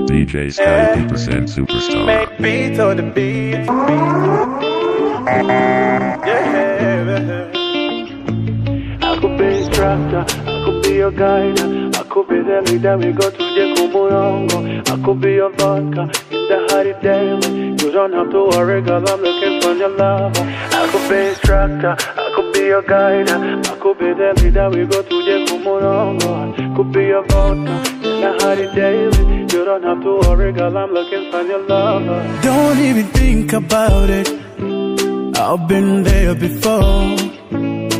DJ Sky 2% Superstar. Make beats on the beat. Yeah. I could be instructor, I could be your guide, I could be the leader we go to the Kumurongo. I could be your vodka in the Hari Daily. You don't have to worry, girl, I'm looking for your love. I could be instructor, I could be your guide, I could be the leader we go to the Kumurongo. I could be your vodka in the Hari Daily. You don't have to worry, girl, I'm looking for your love. Don't even think about it, I've been there before.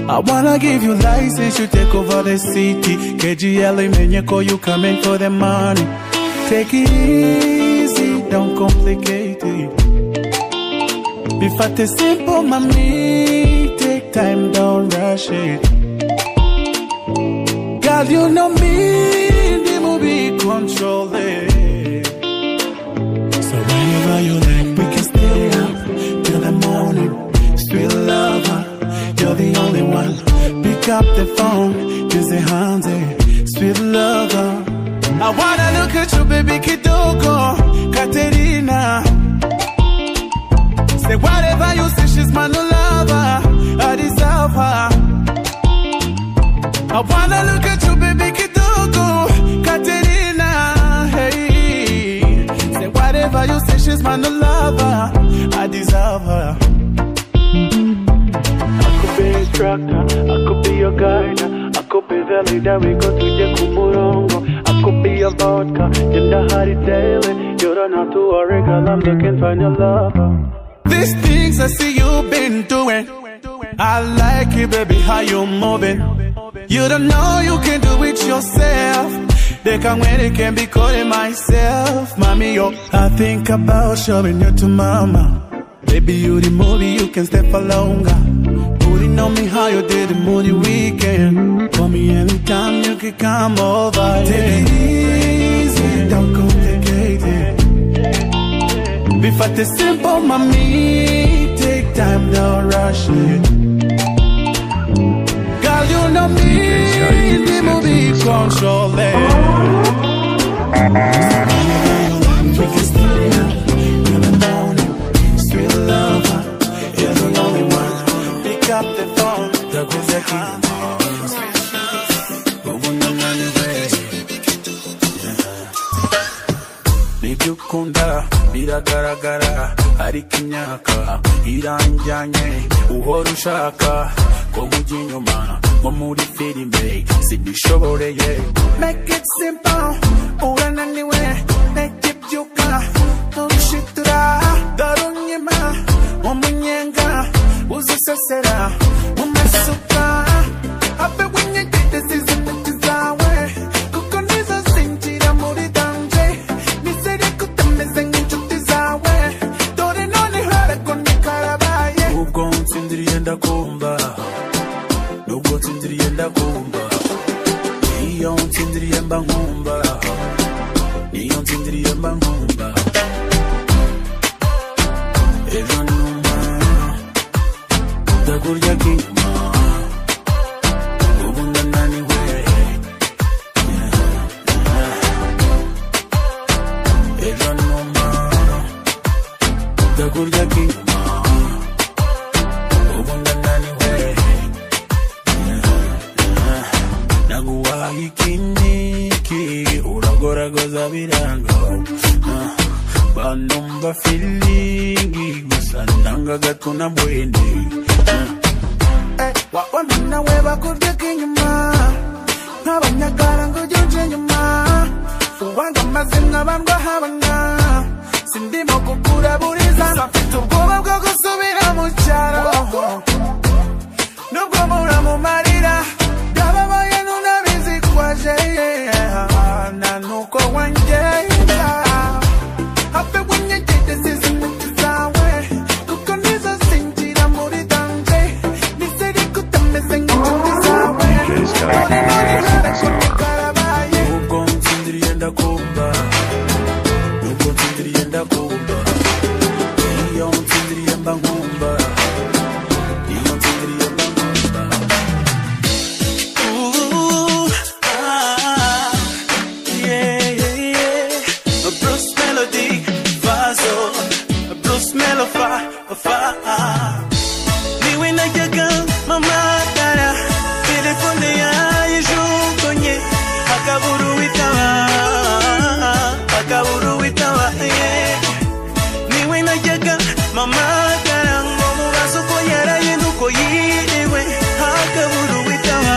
I wanna give you license, you take over the city. KGL, Menyeko, you coming for the money. Take it easy, don't complicate it. Be fat and simple, mommy. Take time, don't rush it. Girl, you know me, the movie control it. So whenever you like, we can stay up till the morning. Sweet lover, you're the only one. Pick up the phone, use the hands, sweet lover. I wanna look at you, baby Kidogo, Katerina. Say whatever you say, she's my new lover. I deserve her. I wanna look at you, baby Kidogo, Katerina. Hey, say whatever you say, she's my new lover. I deserve her. Instructor, I could be your guide, I could be the leader we go to the Kumurongo. I could be your vodka in the Hari Daily. You don't have to worry, girl, I'm looking for your lover. These things I see you been doing, I like it, baby, how you moving. You don't know you can do it yourself. They can when they can be calling myself, mommy, yo. I think about showing you to mama. Baby, you the movie, you can stay for longer. Putting on me how you did the moody weekend. Call me anytime, you can come over. Take it easy, don't complicate it. Be fat and simple, mommy. Take time, don't rush it. Girl, you know me, the movie control it. We can stay up till the morning. Sweet lover, you're the only one. Pick up the phone, the music. Nibyukunda biragaragara, ariko imyaka iranjyanye. Uhora ushaka ko mujya inyuma nko muri filime, sinabishoboreye. Make it simple, urananiwe, make it byuka, ntushitura, darunyima, umunyenga, uzisesera, umasuka. Happy when you get this is in the desire, kuko nizo sinjira muri danger. Nisere kutameze nk'inshuti zawe, dore none harakonye karabaye. Ubwo ntsindiriye ndakumva, nubwo ntsindiriye ndakumva, iyo ntsindiriye mba nkumva, iyo ntsindiriye mba nkumva. Ejo numa ndakurya k'inyuma, ubu ndananiwe. Ejo numa ndakurya k'inyuma, ubu ndananiwe. Naguhaye ikiniki, uragoragoza biranga. Banumva feelingi, gusa nanga gatuna bwende. Wabona nawe bakurya k'inyuma, nk'abanyagara ngo ujye inyuma. Uwanga amazina bandwa habana, sindimo kukuraburiza. Mfite ubwoba bwo gusubira mu cyaro, nubwo mura mu marira. Byababaye nunabizi kwaje, na nuko wangenda. Happy when you get this is in the desire, kuko nizo sinjira muri danger. Nisere kutameze nk'inshuti zawe, dore none harakonye karabaye. Ubwo ntsindiriye ndakumva, nubwo ntsindiriye ndakumva, iyo ntsindiriye mba nkumva, iyo ntsindiriye mba nkumva. Yeah. akaburu witaba niwe najyaga mama karango mubazo ko yaraye nuko yiriwe akaburu witaba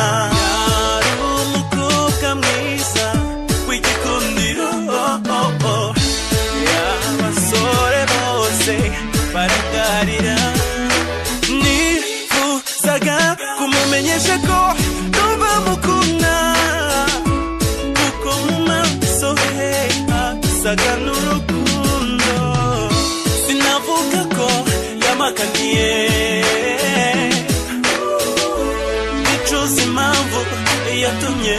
yari umukobwa mwiza w'igikundiro y'abasore bose baragarira nifuzaga kumumenyesha ko numva mukunda kuko mu maso he asaga n'urukundo sinavuga ko yamakaniye nicuza impamvu yatumye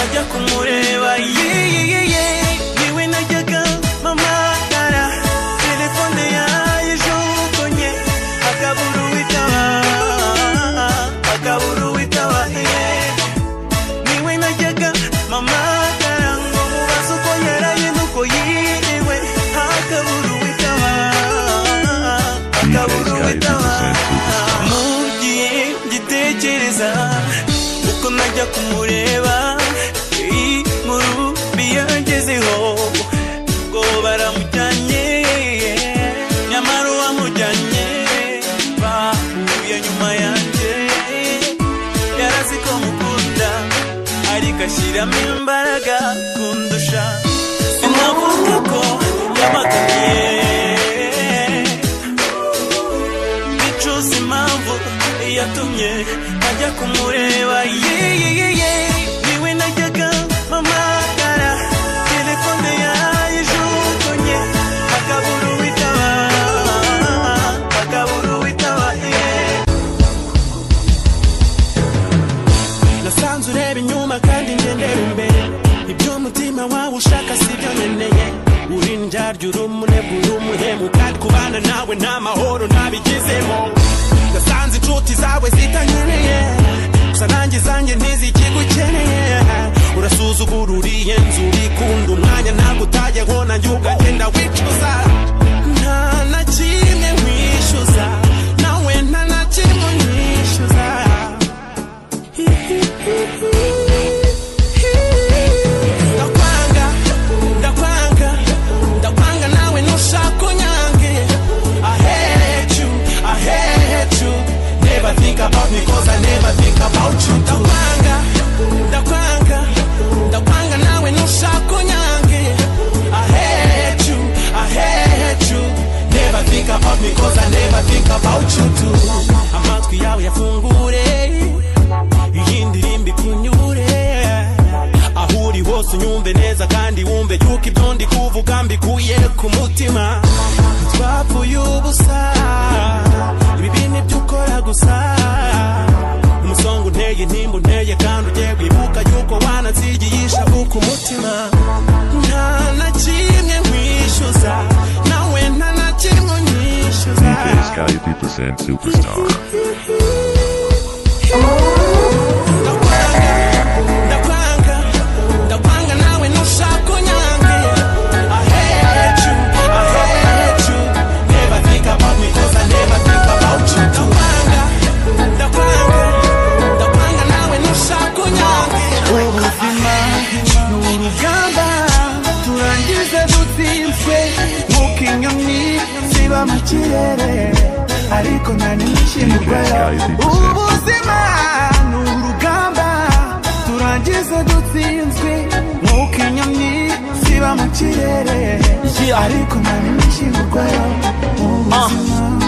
ajya kumureba niwe najyaga mamagara telefone yayijugunye akaburu witaba niwe najyaga mamagara ngo mubazo ko yaraye nuko yiriwe akaburu witaba mugiye gitekereza uko najya kumureba inkuru biyangezeho ngo baramujyanye nyamara uwamujyanye bahuye nyuma yanjye yarazi ko mukunda ariko ashyiramo imbaraga kundusha sinavuga ko yamakaniye nicuza impamvu yatumye ajya kumureba niwe najyaga mamagara telefone yayijugunye akaburu witaba nasanze ureba inyuma kandi ngendera imbere iby'umutima wawe ushaka sibyo nkeneye uri ndyarya uri umunebwe uri umuhemu kandi kubana nawe nta mahoro ntabigezemo nasanze inshuti zawe zitankeneye gusa nanjye zanjye ntizikigukeneye urasuzugura uriye nzu urikunda umwanya ntabwo utajya ngo nanjye ugagenda wicuza nta na kimwe nkwishyuza nawe nta na kimwe nkwishyuza ndakwanga nawe nushaka unyange I hate you never think about me cause I never think about you ndakwanga nawe nushaka unyange I hate you never think about me cause I never think about you too amatwi yawe yafungure iyi ndirimbo ikunyure aho uri hose unyumve neza kandi wumve yuko ibyo ndi kuvuga mbikuye ku mutima twapfuye ubusa ibi bintu by'ukora gusa umusongo unteye intimba unteye kandi ugiye wibuka yuko wanansigiye ishavu ku mutima nta na kimwe nkwishyuza nawe nta na kimwe nkwishyuza DJ Sky 50% Superstar. ndakwanga nawe nushaka unyange I hate you never think about me cause I never think about you ndakwanga nawe nushaka unyange ubuzima n'urugamba turangize dutsinzwe nk'uko inyoni ziba mu kirere ariko nta n'imishimurwayo ubuzima n'urugamba turangize dutsinzwe nk'uko inyoni ziba mu kirere ariko nta n'imishimurwayo ubuzima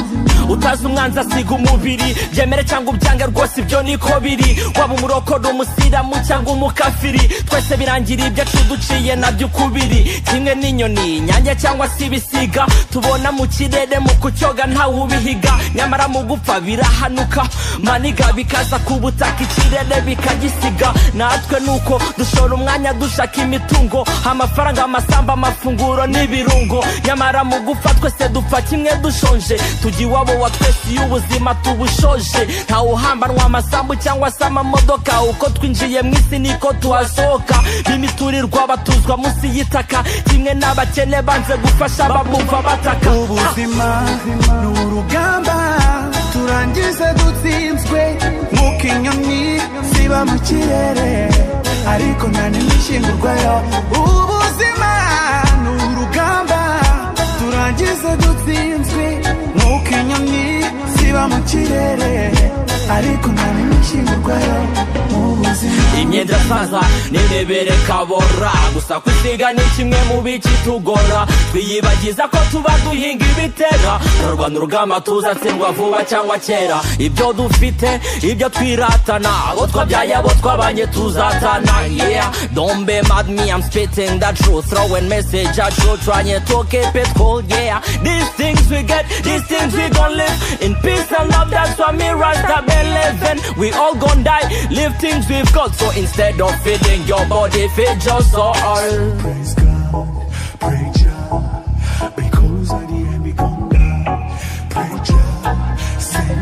utazi umwanzi asiga umubiri byemere cyangwa ubyange rwose ibyo niko biri waba umurokore umusiramu cyangwa umukafiri twese birangira ibyacu duciye nabyo ukubiri kimwe n'inyoni nyange cyangwa se ibisiga tubona mu kirere mu kucyoga ntawe ubihiga nyamara mu gupfa birahanuka maniga bikaza ku butaka ikirere bikagisiga natwe nuko dushora umwanya dushaka imitungo amafaranga amasamba amafunguro n'ibirungo nyamara mu gupfa twese dupfa kimwe dushonje tujya iwabo wa twese iyo ubuzima tubushoje ntawe uhambanwa amasambu cyangwa se amamodoka uko twinjiye mu isi niko tuhasohoka b'imiturirwa batuzwa munsi y'itaka kimwe n'abakene banze gufasha babumva bataka ubuzima n'urugamba turangize dutsinzwe nk'uko inyoni ziba mu kirere ariko nta n'imishingurwayo ubuzima ni urugamba turangize dutsinzwe nk'uko inyoni ziba mu kirere ariko nta n'imishingurwayo mu buzima imyenda saza n'intebere kabora gusa kwisiga ni kimwe mu bikitugora twiyibagiza ko tuba duhinga ibitera turarwana urugamba tuzatsindwa vuba cyangwa kera ibyo dufite ibyo twiratana abo twabyaye abo twabanye tuzatana yeah don't be mad me I'm spitting the truth throwing message at you trying to keep it cool yeah these things we get these things we gon' live in peace and love that's why me Rasta believe in we all gon' die live things we've got so instead of feeding your body feed your soul praise God pray Jah because at the end we gon' die pray Jah sing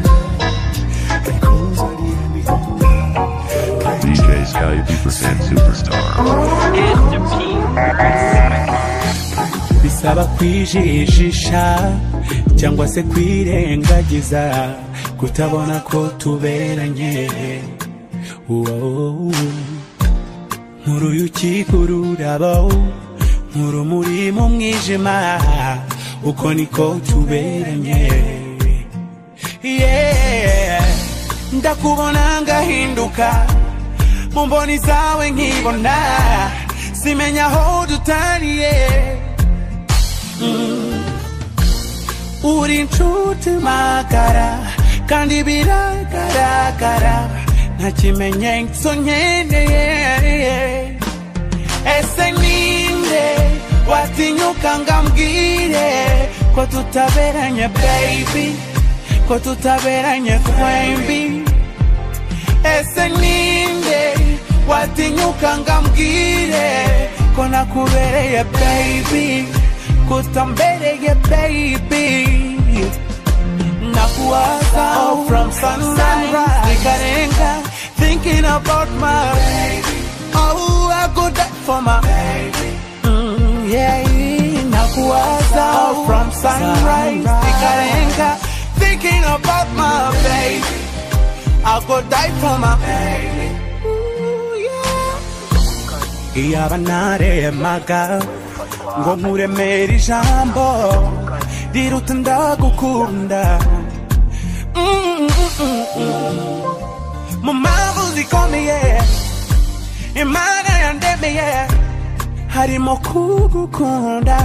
because at the end we gon' die DJ Sky P% Superstar. bisaba kwijijisha cyangwa se kwirengagiza kutabona ko tuberanye nk'uruyuki kururabo nk'urumuri mu mwijima uko niko tuberanye yeah ndakubona ngahinduka mu mboni zawe nkibona simenya aho dutaniye uri inshuti magara kandi biragaragara nta kimenyetso nkeneye ese ninde watinyuka ngambwire ko tutaberanye baby ko tutaberanye twembi ese ninde watinyuka ngambwire ko nakubereye baby kutambereye baby nakuwaza from sunrise nikarenga thinking about my baby oh I go die for my baby yeah nakuwaza from sunrise nikarenga thinking about my baby I go die for my baby iyaba naremaga ngo nkuremere ijambo riruta ndagukunda mu mpamvu zikomeye imana yandemeye harimo kugukunda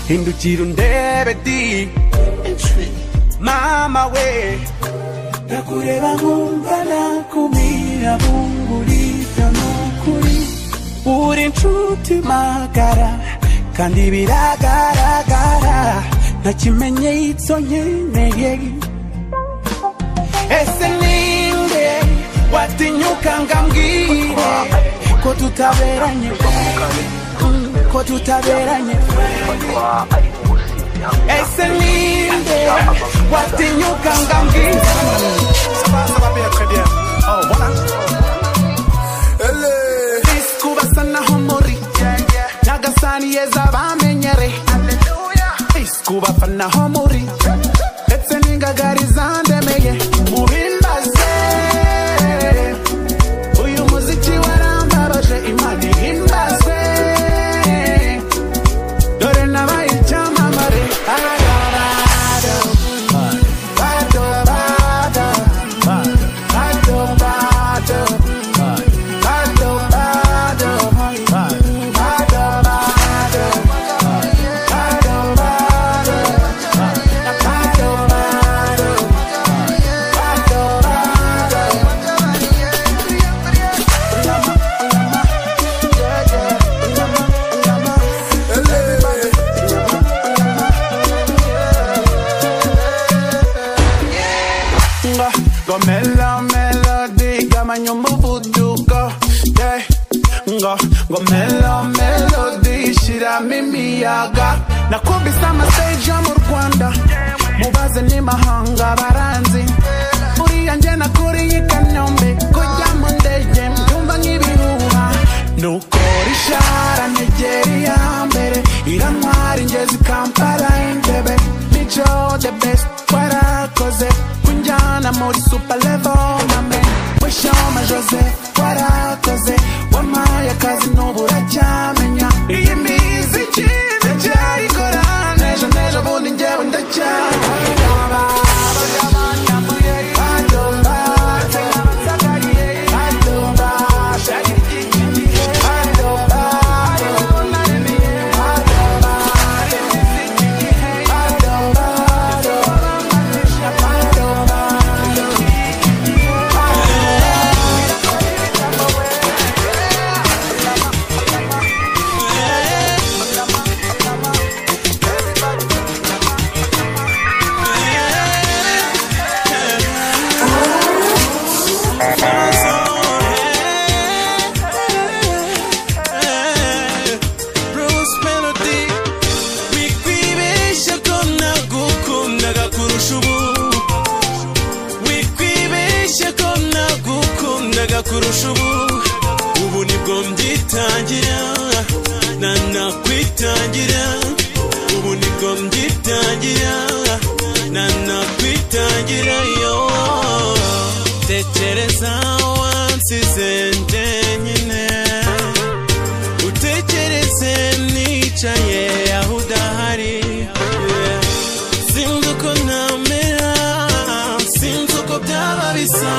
hindukira undebe di mama we ndakureba nkumva nakumira bungurira nukuri uri inshuti magara kandi biragaragara nta kimenyetso nkeneye ese ninde watinyuka ngambwire ko tutaberanye ko tutaberanye ese ninde watinyuka ngambwire iskubasana homori nagasani yeza bamenyere iskubafana homori etse ningagari zandemeye mubimbaze uyu muziki warambabaje imana ihimbaze dore nabaye icyamamare Go melody shiramo imiyaga nakubise amastage yo mu Rwanda mubaze n'imahanga baranzi uriya nje nakuriye i Kanombe kujya mu ndege mbyumva nk'ibihuha nukora ishara negera iya mbere irantwara ingezi Kampala Entebbe mico for my man. Wish on my Joseph, what I say. One my cousin no but I jamenya. Iyi miziki ndacyari kora nejo nejo bundi njyewe ndacyari. kurusha ubu nibwo mbyitangira nanakwitangira ubu nibwo mbyitangira nanakwitangira yo tekereza wansize njyenyine utekereze nicaye aho udahari sinzi uko namera sinzi uko byaba bisa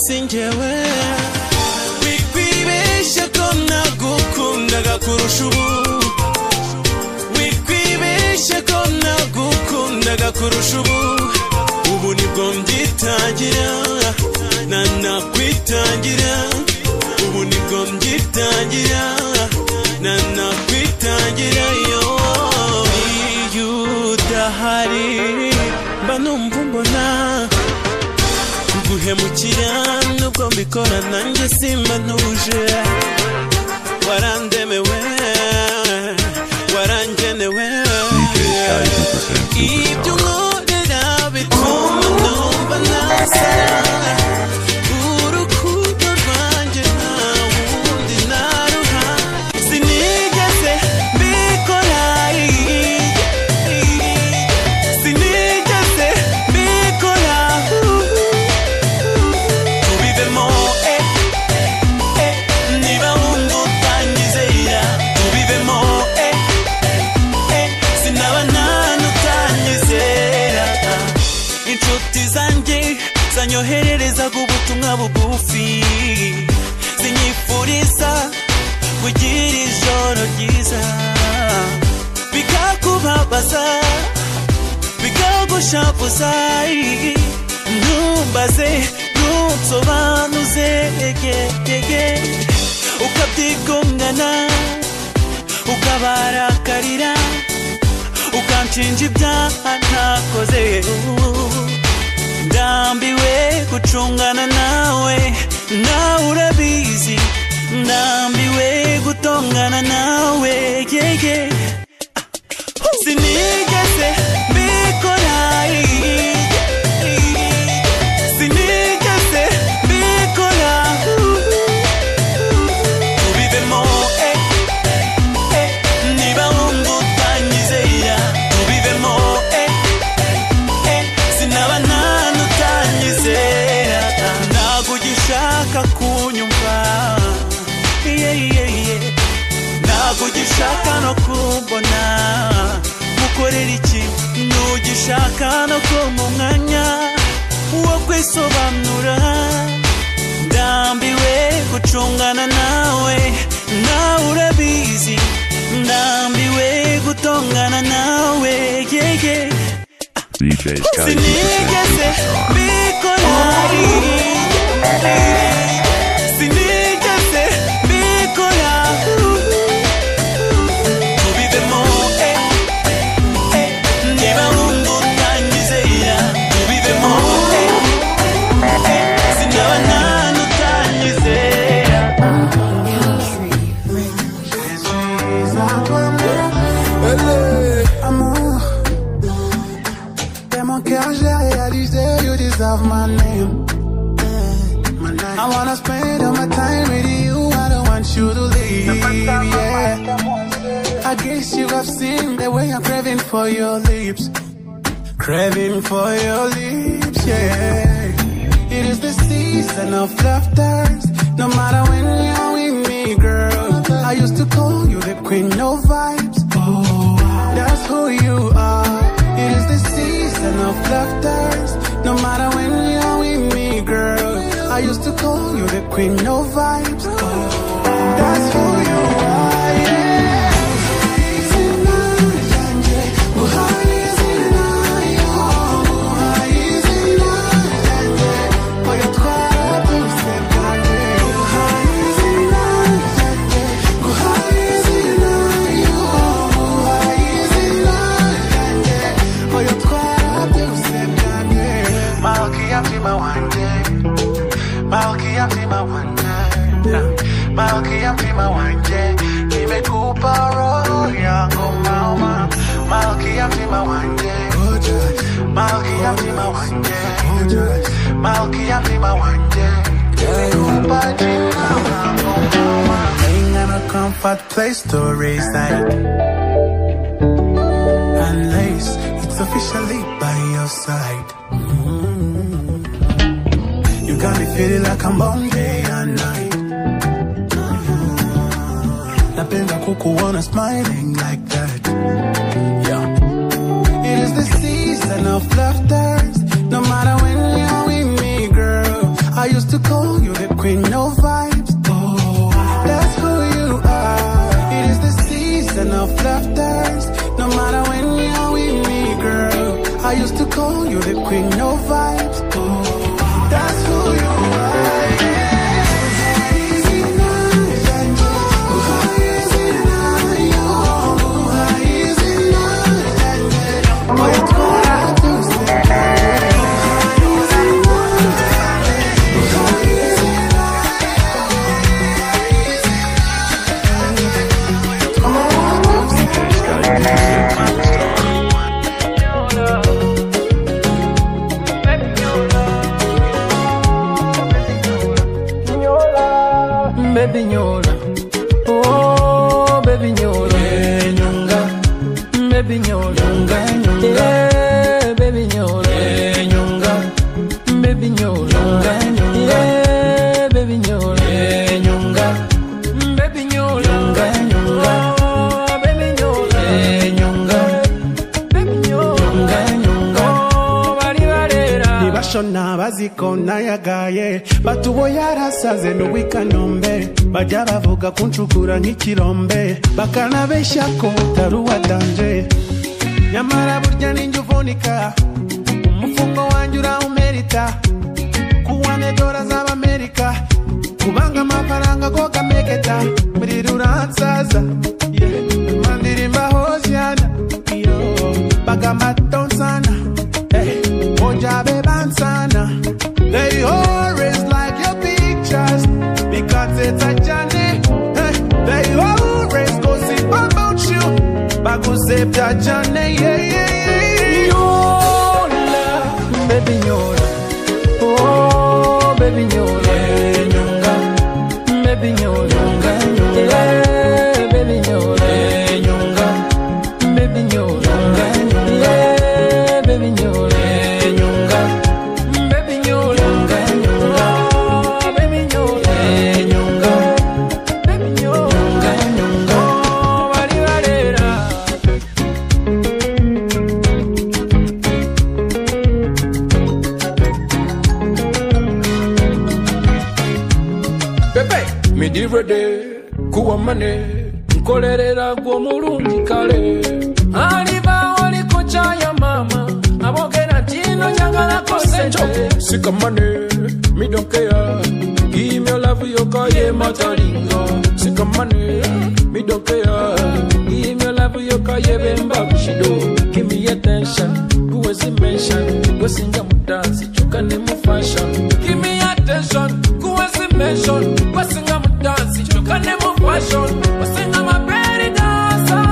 sinjewe wikwibeshya ko nagukundaga kurusha wikwibeshya ko nagukundaga kurusha ubu nibwo mbyitangira nanakwitangira ubu nibwo mbyitangira nanakwitangira yo iyo udahari mba numva mbona guhemukira nubwo mbikora nanjye simba ntuje warandemewe warangenewe ibyo nkorera bituma numva nasara urukundo rwanjye nta wundi naruha sinigeze mbikora sinigeze mbikora niba wumva utanyizera tubivemo sinaba nanutanyizera inshuti zanjye zanyohererezaga ubutumwa bugufi zinyifuriza kugira ijoro ryiza bikakubabaza bikagushavuza ntumbaze ntusobanuze ukabyigongana ukabarakarira ukanshinja ibyaha ntakoze ndambiwe gucungana nawe urabizi ndambiwe gutongana nawe sinigeze mbikora sinigeze mbikora tubivemo niba wumva utanyizera tubivemo sinaba nanutanyizera ntabwo ugishaka kunyumva ntabwo ugishaka no kumbona mukorera iki ntugishaka no kumpa umwanya wo kwisobanura ndambiwe gucungana nawe urabizi ndambiwe gutongana nawe DJ Sky sinigeze mbikora sinigeze mbikora tubivemo niba wumva utanyizera tubivemo sinaba nanutanyizera Amour, dès mon cœur j'ai réalisé you deserve my name. I wanna spend all my time with you. I don't want you to leave, yeah. I guess you have seen the way I'm craving for your lips. Craving for your lips, yeah. It is the season of laughter. No matter when you're with me, girl. I used to call you the queen of vibes. Oh, that's who you are. It is the season of laughter. No matter when you're with me, girl. I used to call you the queen of vibes. Oh, that's who you are, yeah. Malkia Pima Wanje, Nimekupa roho yangu mama. Malkia Pima Wanje, Malkia Pima Wanje, Malkia Pima Wanje, Nimekupa jina yangu mama. Ain't got no comfort place to reside, unless it's officially by your side. You got me feeling like I'm on day and night. Napenda kukuona smiling like that, yeah. It is the season of laughter. No matter when you're with me, girl. I used to call you the queen of vibes. Oh, that's who you are. It is the season of laughter. No matter when you're with me, girl. I used to call you the queen of vibes. Oh, that's who you are, yeah. Baby nyola, oh baby nyola, nyonga, baby nyola, nyonga, baby nyola, nyonga, baby nyola, nyonga, baby nyola, nyonga, baby nyola, nyonga, baby nyola, nyonga, baby nyola, nyonga, bali balera. Nibashona baziko nayagaye, batubo yarasaze no wikanombe. Bajya bavuga kunshukura nk'ikirombe, bakanabeshya ko taruwa danje. Nyamara burya ninjye uvunika, umufungo wanjye urawumerita. Kuwane dola z'Amerika, kubanga amafaranga go kameketa. Muri ruransaza, yeah. Mandirimba hosiana, yo. Bagamaton sana, hey. Ojabe bansana. They always like your pictures, because it's a journey. Hey. They always gossip about you, but gossip that journey, yeah, yeah, yeah. Nyola, baby nyola, oh baby nyola, nyonga, baby nyola, nyonga, baby nyola, nyonga, baby nyola, nyonga, baby nyola, nyonga, baby nyola, nyonga, baby nyola, nyonga, baby nyola, nyonga, bali balera. Pepe, midirede, kuwa mane, nkolerera gwo mulungi kale. Aliba oli kuchaya mama, abogera tino nyangala kosente. Sika mane, me don't care. Give me your love, you call ye matalinga. Sika mane, me don't care. Give me your love, you call ye bemba bishido. Give me attention, who was it mention? Was in your dance, you can name fashion. Give me attention, who was it mention? Was in your dance, you can name fashion. Was in my belly dancer,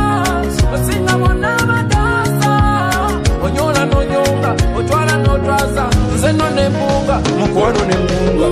was in my nama dancer. Onyola no nyonga, otwala no traza, nze no nemunga, mukwano nemunga.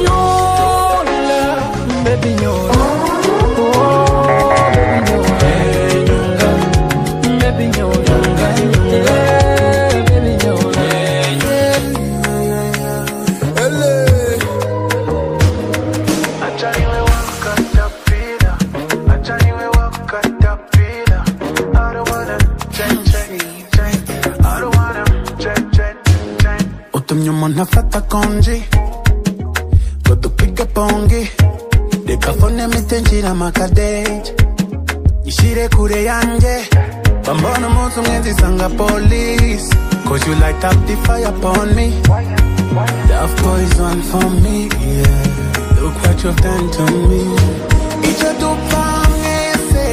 konji go tupige pongi dekafone mitenjira makadeje ishire kure yanje bambona umunsi umwe nzisanga police cause you light up the fire upon me. That poison for me, yeah. Look what you've done to me. Icho tupangese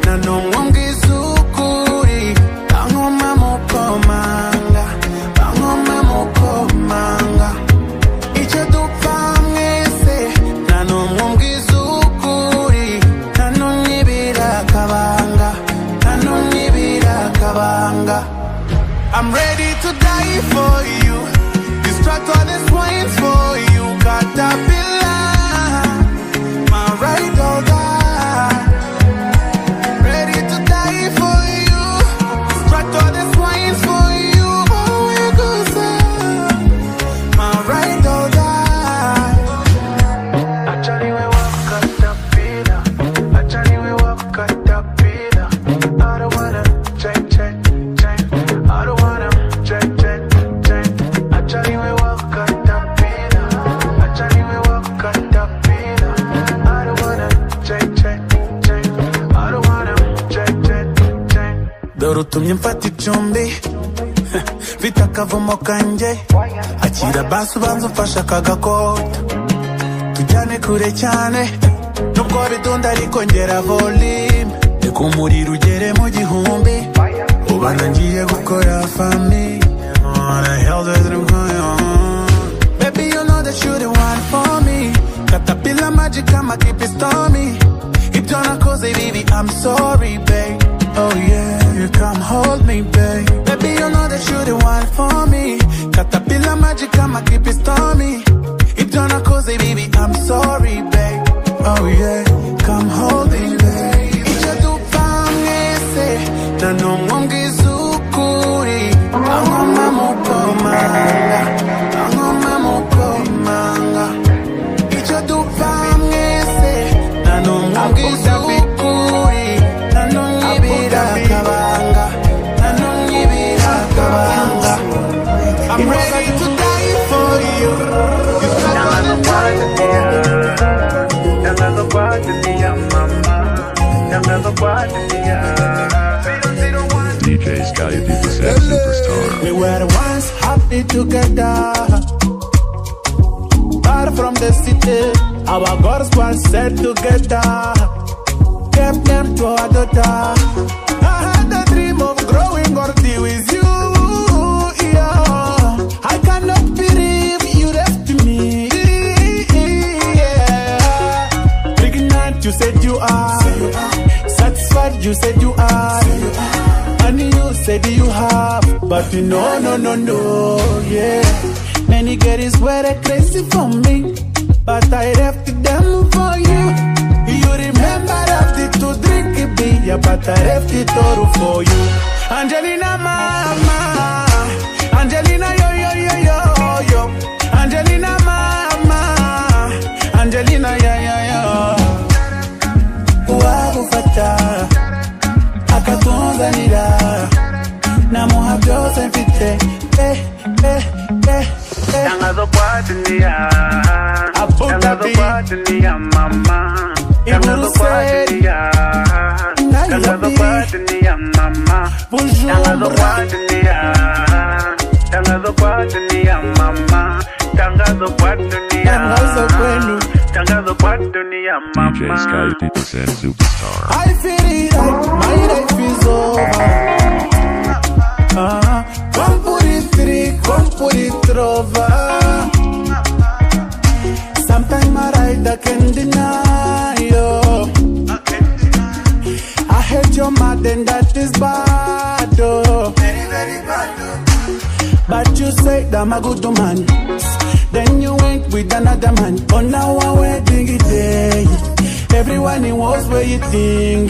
na nongwangi sukuri bangoma mokomanga bangoma mokomanga. Icho tupangese na nongwangi sukuri na nongibira kabanga na nongibira kabanga. I'm ready to die for you. Distract all the swines for you. Caterpillar, my right dog. Ready to die for you. Distract all the swines for you. Oh, you go, sir. My right dog. Actually, we walk caterpillar. Actually, we walk caterpillar. I don't wanna check. I don't wanna check. Actually, we walk caterpillar. Actually, we walk caterpillar. I don't wanna check. I don't wanna check. Doro tumye mfata icumbi vita akavumo kanje akira basi ubanza ufasha kagakota tujyane kure cyane nubwo bidunda ariko ngera volume reka umuriro ugere mu gihumbi ubana ngiye gukora family. What the hell is it going on? Baby, you know that you're the one for me. Caterpillar magic, I'ma keep it stormy. If you're not cozy, baby, I'm sorry, babe. Oh yeah, you come hold me, babe. Baby, you know that you're the one for me. Caterpillar magic, I'ma keep it stormy. If you're not cozy, baby, I'm sorry, babe. Oh yeah, come hold me, babe. Icha tupangese, na nongwangi sukuri. Bangoma mokomanga, bangoma mokomanga. Icho tupangese, na nongwangi sukuri, na nongibira kabanga, na nongibira kabanga. I'm ready to die for you. DJ Sky B% Superstar. We were once happy together. Far from the city, our girls were set together. Kept them to our daughter. I had a dream of growing girthy with you. Yeah. I cannot believe you left me. Yeah. Pregnant, you said you are. Satisfied, you said you are. And you said you have, but you no, yeah. Many girls were crazy for me, but I left them for you. You remember after to drink a beer, but I left it all for you. Angelina, mama, Angelina, yo. Angelina, mama, Angelina, yo. Uwagufata akatunzanira namuha byose mfite Tangazo kwa dunia Tangazo kwa dunia mama Tangazo kwa dunia Tangazo kwa dunia mama Tangazo kwa dunia Tangazo kwa dunia mama Tangazo kwa dunia Tangazo kwa dunia mama DJ Sky B% Superstar. I feel it like my life is over. Come put it over. Sometimes I ride, I can't deny you. I hate your mad and that is bad, oh. Very, very bad, oh. But you said I'm a good man. Then you went with another man. On our wedding day, everyone was waiting.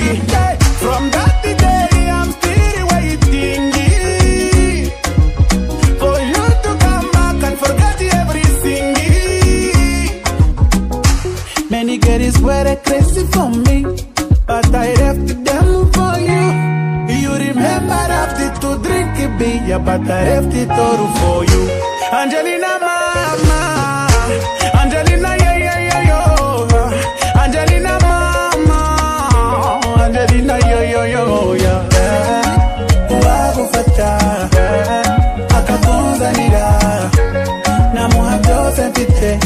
From that day, I'm still waiting for you to come back and forget everything. Many girls were crazy for me, but I left them for you. You you remember after to drink a beer, but I left it all for you. Angelina mama, Angelina yo. Angelina mama, Angelina yo yeah. Wakufata, akakunzanira, namuha byose mfite.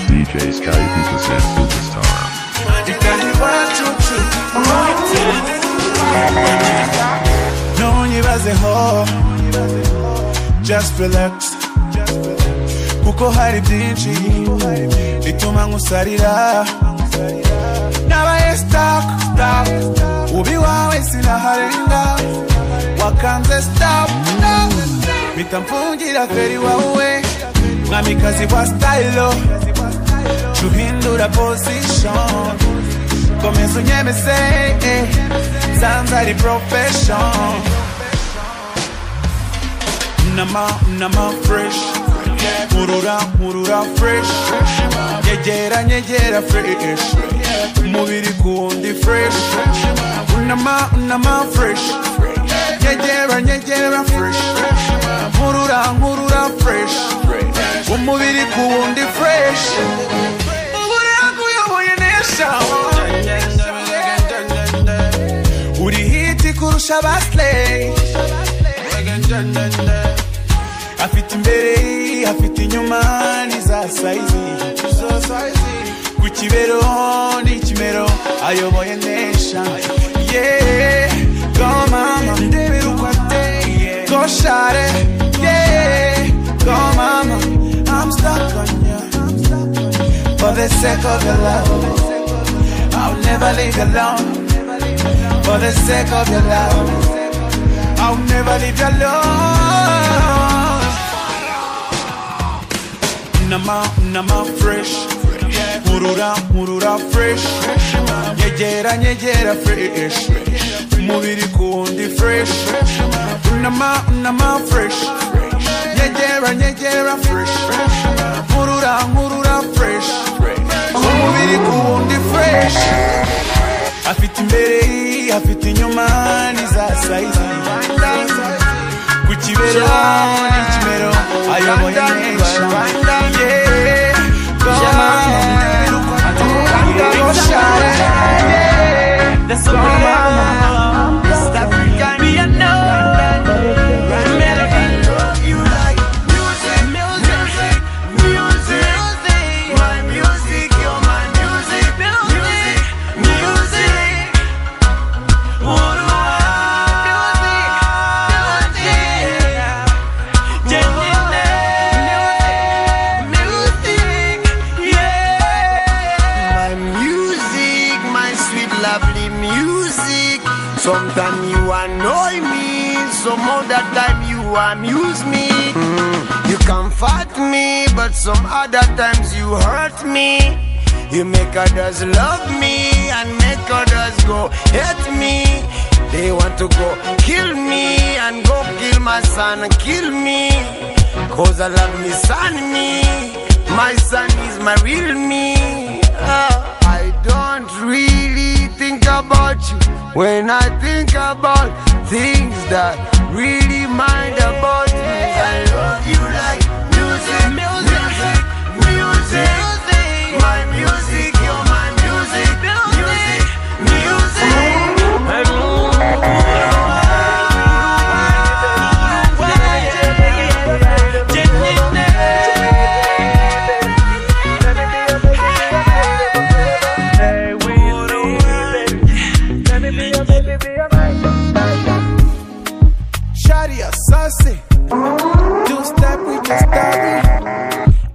DJ Sky P% Superstar. No nyibazeho, just relax. Kuko hari byinshi bituma nkusarira. Nabaye stuck, ubi wawe sinaharenga. Wakanze stop, mpita mfungira feri wawe. Mwamikazi wa style, tuhindura position. Komeza unyemeze, sanza ari profession. Nama fresh, murura fresh. Nyegera fresh, umubiri kundi fresh. Nama fresh, nyegera fresh. Murura fresh, umubiri kundi fresh. Uri hiti kurusha basley. Afite imbere, afite inyuma, ni za saizi. Ku kibero ni kimero, ayoboye nation. Yeah, go mama, ndebera uko ateye. Go share, yeah, go mama, I'm stuck on you. For the sake of your love, I'll never leave you alone. For the sake of your love, I'll never leave you alone. Nama fresh, murura fresh. Nyegera fresh, umubiri kundi fresh. Nama fresh, nyegera fresh. Murura fresh, umubiri kundi fresh. Afite imbere, afite inyuma, ni za saizi. Ku kibero ni kimero, ayoboye nation. Yeah, go mama, share. Yeah, that's all mama. Stop me, I know. Melody, you like music. My music, you're my music. Sometimes you annoy me, some other time you amuse me. You comfort me, but some other times you hurt me. You make others love me and make others go hate me. They want to go kill me and go kill my son and kill me. Cause I love me son my son is my real me. I don't really think about you when I think about things that really mind about me. I love you like music. My music, you're my music.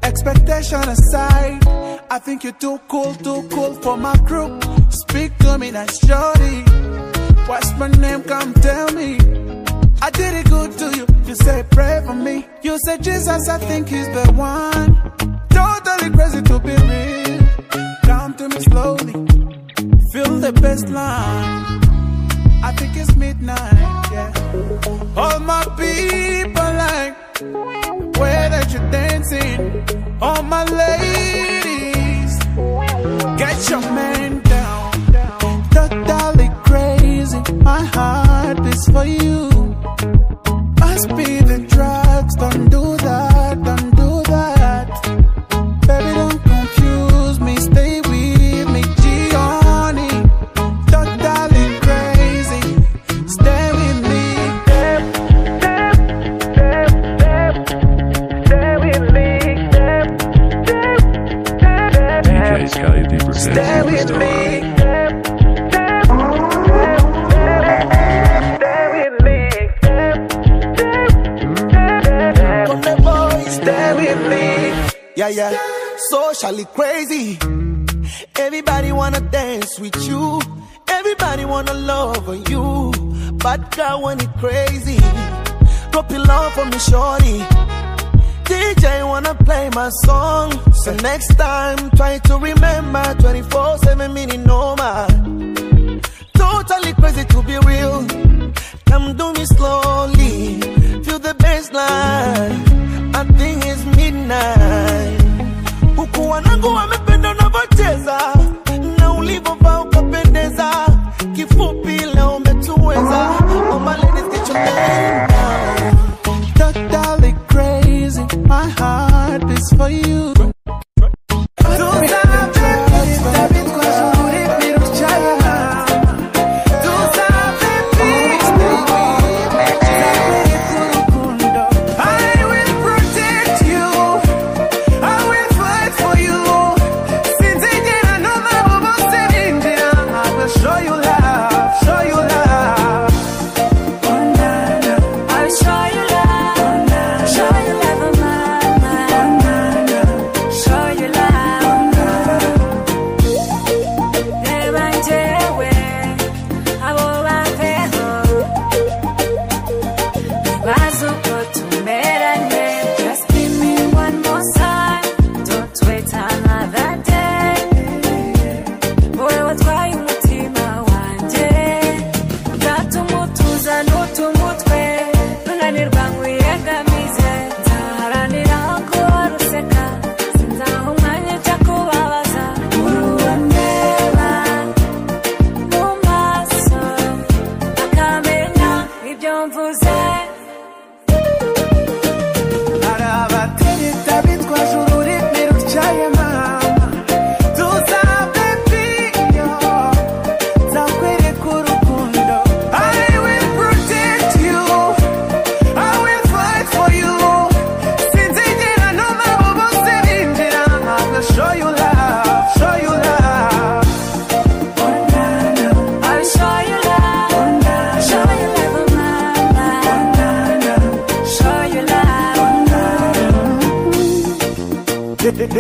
Expectation aside, I think you're too cool for my crew. Speak to me, nice shorty. What's my name? Come tell me. I did it good to you. You say pray for me. You say Jesus, I think he's the one. Totally crazy to be real. to me slowly. Feel the best line. I think it's midnight, yeah. All my people like where that you're dancing. All my ladies, get your man down. Totally crazy, my heart is for you. Must be the drugs, don't do that, don't do that. Baby, don't confuse me, stay with me, Gianni. Totally crazy, stay with me. Stay with me. DJ Sky D presents Stay with Superstar. me. Yeah, socially crazy. Everybody wanna dance with you. Everybody wanna love you. But girl, when it crazy, drop your love for me, shorty. DJ wanna play my song, so next time try to remember 24/7 meaning no man. Totally crazy to be real. Come do me slowly, feel the bassline. I think it's midnight. Huku wanangu wamependa unavocheza na ulivovaa ukapendeza. Kifupi leo umetuweza. All my ladies get your man down. Totally crazy, my heart is for you.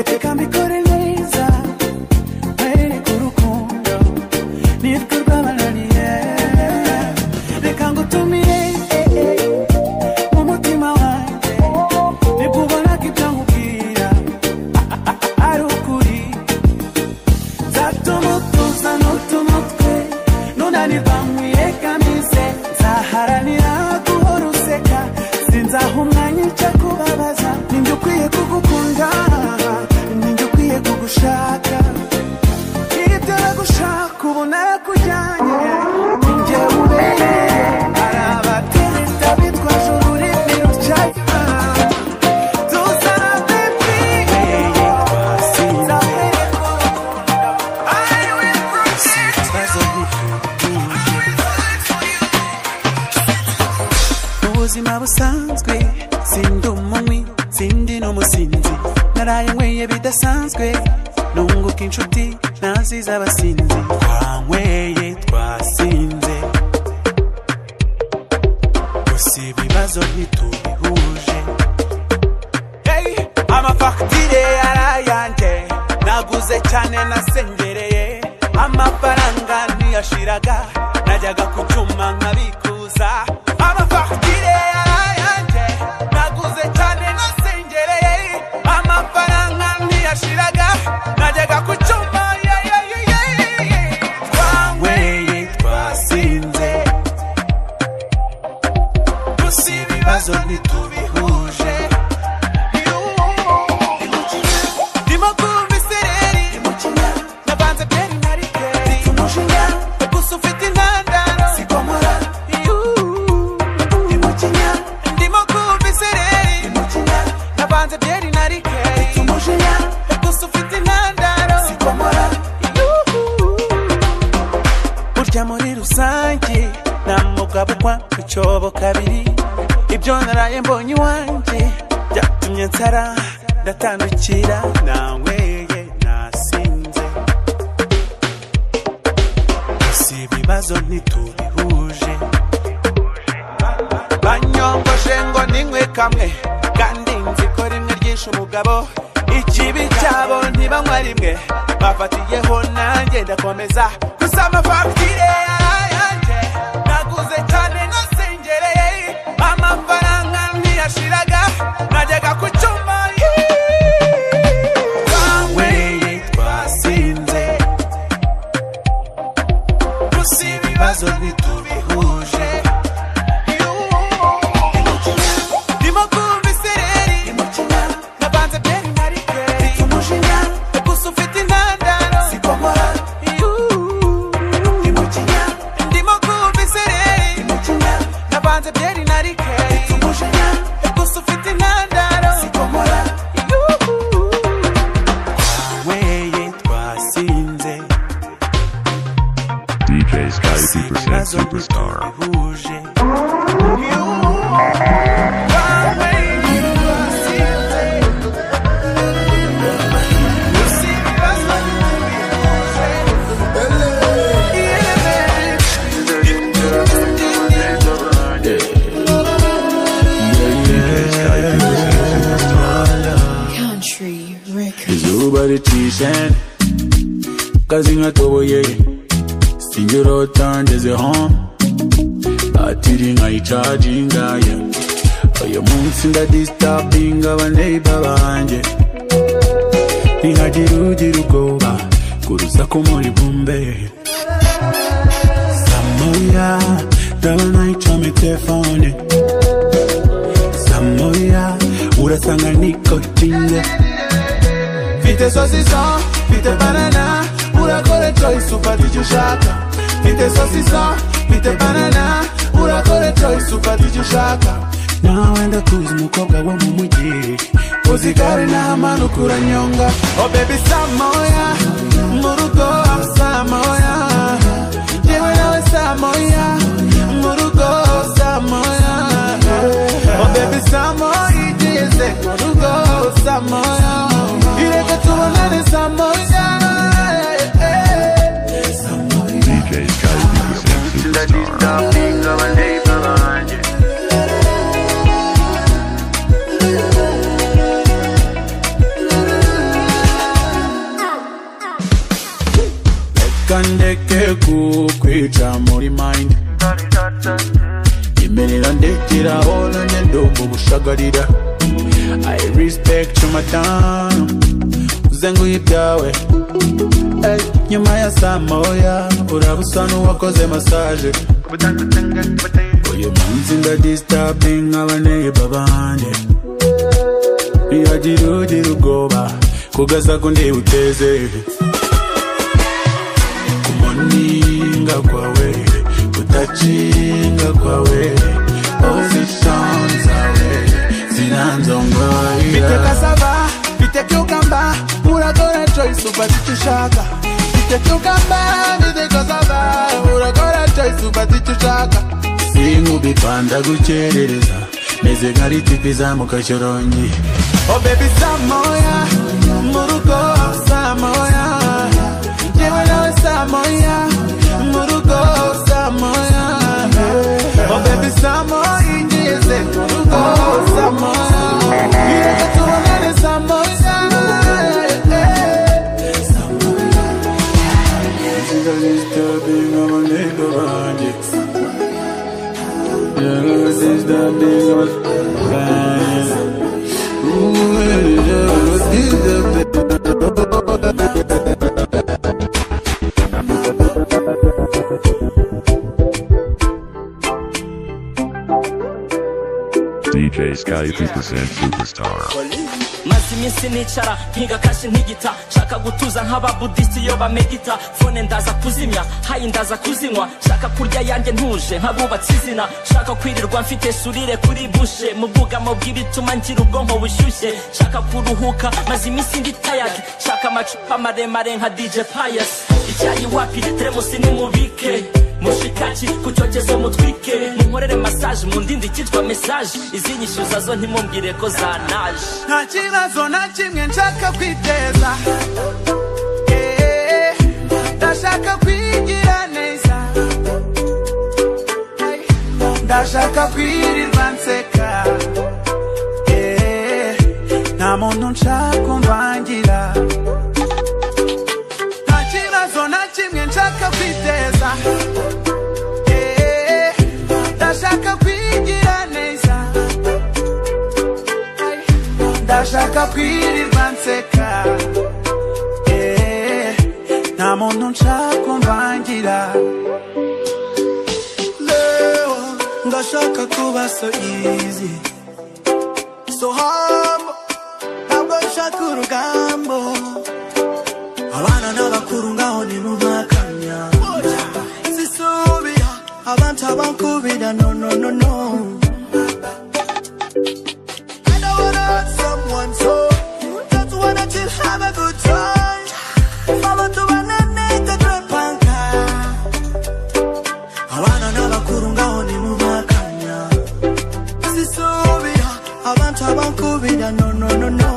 Reka mbikore neza mwereke urukundo nitwe rwabananiye. Reka ngutumire mu mutima wanjye, nibwo ubona ko ibyo nkubwira ari ukuri. Nzatuma utuza n'utumutwe nunanirwa nkwiyegamize. Nzaharanira guhora useka, sinzaha umwanya icyo kubabaza. Ninjye ukwiye kugukunda, ninjye ukwiye kugushaka. Ibyo nagushaka ubu narakujyanye, ninjye ubereye. Hari abatereta bitwaje ururimi rutyaye. Ubuzima busanzwe sindi umunywi sindi n'umusinzi. Naraye nyweye bidasanzwe nunguka inshuti naziza abasinzi. Twanyweye twasinze gusa ibibazo ntitubihuje. Amafagitire yarayanje naguze cyane nasengereye. Amafaranga ntiyashiraga najyaga ku cyuma nkabikuza. Amafagitire yarayanje naguze cyane nasengereye. Amafaranga ntiyashiraga najyaga ku cyuma. nabanze byeri na rikeri umujinya gusa ufite intandaro sikomora burya muri rusange nta mugabo ukwa ku cyobo kabiri ibyo naraye mbonye iwanjye byatumye nsara ndatandukira nanyweye nasinze si ibibazo ntitubihuje banyongoshe ngo ninywe kamwe kandi nzi ko rimwe ryishe umugabo ikibi cyabo ntibanywa rimwe bafatiyeho nanjye ndakomeza gusa amafagitire yanjye naguze cyane nasengereye amafaranga ntiyashiraga najyaga ku cyuma twanyweye twasinze gusa ibibazo ntitubihuje ndimo kumva isereri nabanze byeri na rikeri umujinya gusa ufite intandaro sikomora ndimo kumva isereri nabanze byeri na rikeri umujinya gusa ufite intandaro sikomora twanyweye twasinze DJ Sky 2% Superstar. Country record. Izuba ritishen kazinga toboye Singiro tangeze home Batiri nkayicharginga Oyo munsi ndadisturbing abaneighbor banje Ntihagira ubwoba kuruza ko muri bumbe Samoya ndabona icome telefone Samoya urasanga nikotinze Vite saucisson, vite banana urakore choice ufata icyo ushaka Vite saucisson, vite banana urakore choice ufata icyo ushaka Nawe ndakuzi umukobwa wo mu mujyi Uzigare n'amanuka uranyonga Oh baby Samoya mu rugo Samoya Yewe nawe Samoya mu rugo Samoya Oh baby Samoya igeze mu rugo Samoya Ireke tubonane Samoya DJ Sky 2% Superstar. Kandeke kukwica muri mind Imerera ndekera hola nyendogo bushagarira I respect you madam Uzengu ibyawe Hey, nyuma ya Samoya urabusa n'uwakoze massage Uyu munsi ndadisturbing abaneighbor banje Ntihagira ubwoba kugaza ko ndibuteze Kumoninga kwawe kutachinga kwawe Position zawe zinanzongoira Vite cassava, vite cucumber urakora choice ufata icyo ushaka Vite cucumber, vite cassava urakora choice ufata icyo ushaka Sinkubipanda gukerereza meze nkari tipi zamuka shoronyi Oh baby Samoya mu rugo Samoya Yewe nawe Samoya mu rugo Samoya Oh baby Samoya igeze mu rugo Samoya Ireke tubonane Samoya Disturbing abaneighbor banje Disturbing DJ Sky Sky 2% Superstar. maze iminsi nicara nkiga kashi ntigita nshaka gutuza nk'ababudisi iyo bamedita fone ndaza kuzimya hayi ndaza kuzinywa nshaka kurya yanjye ntuje nk'abubatse izina nshaka kwirirwa mfite surire kuri bushe mu bwugamo bw'ibituma ngira ubwonko bushyushye nshaka kuruhuka maze iminsi ndi tired nshaka amacupa maremare nka DJ Pius icyayi wapi teremusi nimubike mushikaki kucyokezo mutwike munkorere massage mu ndindi kitwa message izinyishyuza zo ntimumbwire ko zanaje nta kibazo na kimwe nshaka kwiteza ndashaka kwigira neza ndashaka kwirirwa nseka nta muntu nshaka umvangira nta kibazo na kimwe nshaka kwiteza ndashaka kwigira neza ndashaka kwirirwa nseka nta muntu nshaka umvangira leo ndashaka kuba so easy so humble ntabwo nshaka urugambo abana n'abakuru ngaho ni mu makanya sisubira abantu abankubira no no no no I don't wanna hurt someone so just wanna chill have a good time follow to bananeka trepanka abana n'abakuru ngaho ni mu makanya sisubira abantu abankubira no no no no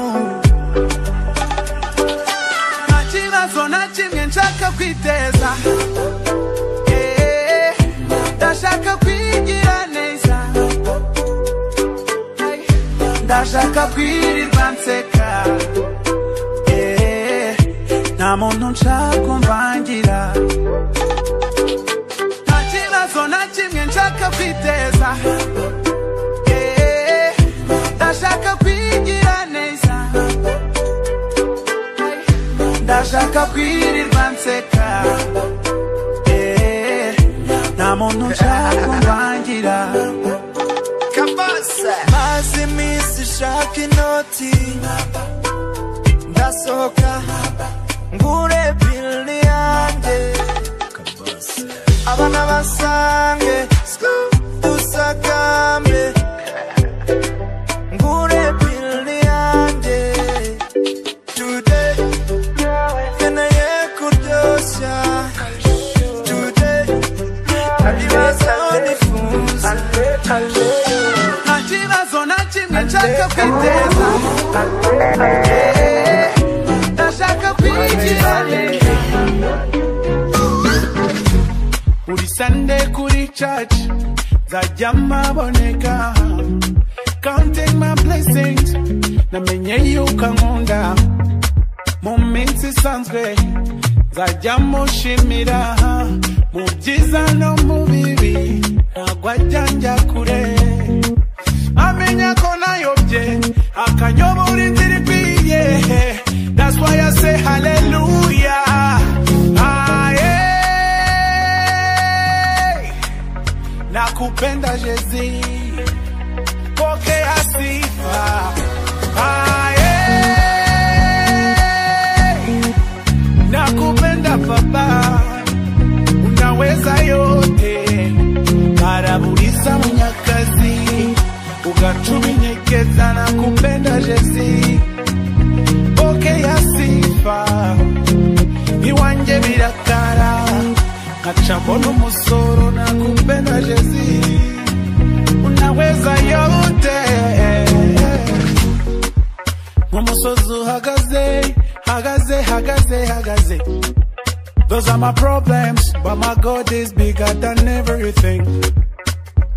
na kimwe nshaka kwiteza ndashaka kwigira neza ndashaka kwirirwa nseka nta muntu nshaka umvangira nta kibazo na kimwe nshaka kwiteza ndashaka kwigira neza ndashaka kwirirwa nseka nta muntu nshaka umvangira kabasa maze iminsi shaka inoti ndasohoka ngure pili yanjye abana basange dusakambe ngure pili yanjye today keneye kuryoshya today ibibazo nifuza nta kibazo na kimwe nshaka kwiteza ndashaka kwigira neza buri Sunday kuri church nzajya mpaboneka counting my blessings namenye yuko nkunda mu minsi isanzwe nzajya mushimira mu byiza no mu bibi ntabwo ajya njya kure amenya ko nayobye akanyobora inzira ikwiye that's why I say hallelujah nakupenda Jezi pokea sifa nakupenda Baba unaweza yote karabulisa Munyakazi ugachuminyekeza nakupenda Jezi pokea sifa iwanje birakara kachambona umusoro nakupenda Jezi unaweza yote umusozi uhagaze hagaze those are my problems but my God is bigger than everything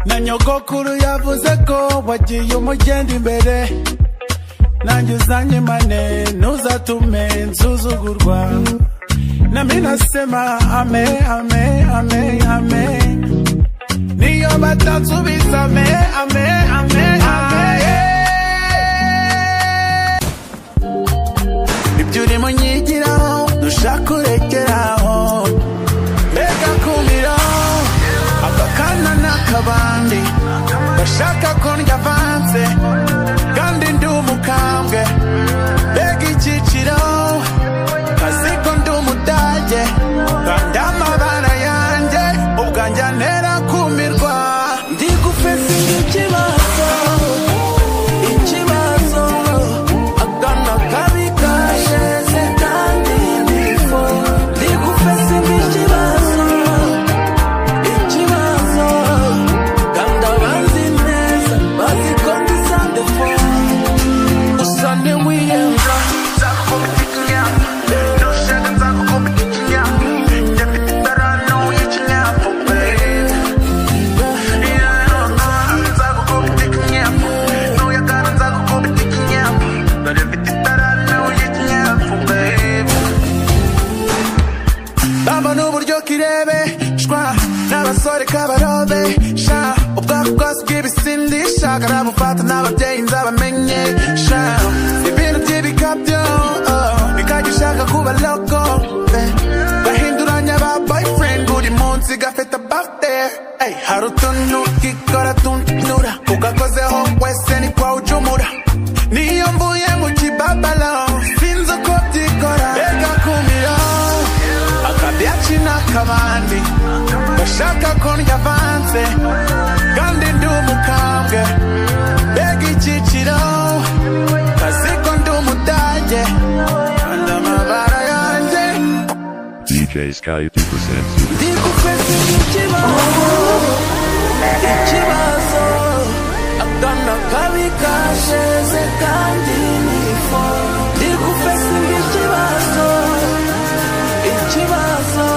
na nyogokuru yavuze ko wagiye umugenda imbere nanjye uzanyimane ntuzatume nsuzugurwa nami nasema amen amen amen amen niyo batansubiza amen amen amen amen ibyo urimo nyigiraho dushaka urekeraho mbega kumira akakana n'akabandi bashaka ko ndya avanse iyo mvuye mu kibabalo sinzi uko byikora ega kumira akabyaci n'akabandi bashaka ko ndya vanse kandi ndi umukambwe bega icyiciro kaziko ndi umudage kandi amabara yanjye DJ Sky 2%. ndi gufesa ikibazo akana kabi kasheze kandi nifo ndi gufesa ikibazo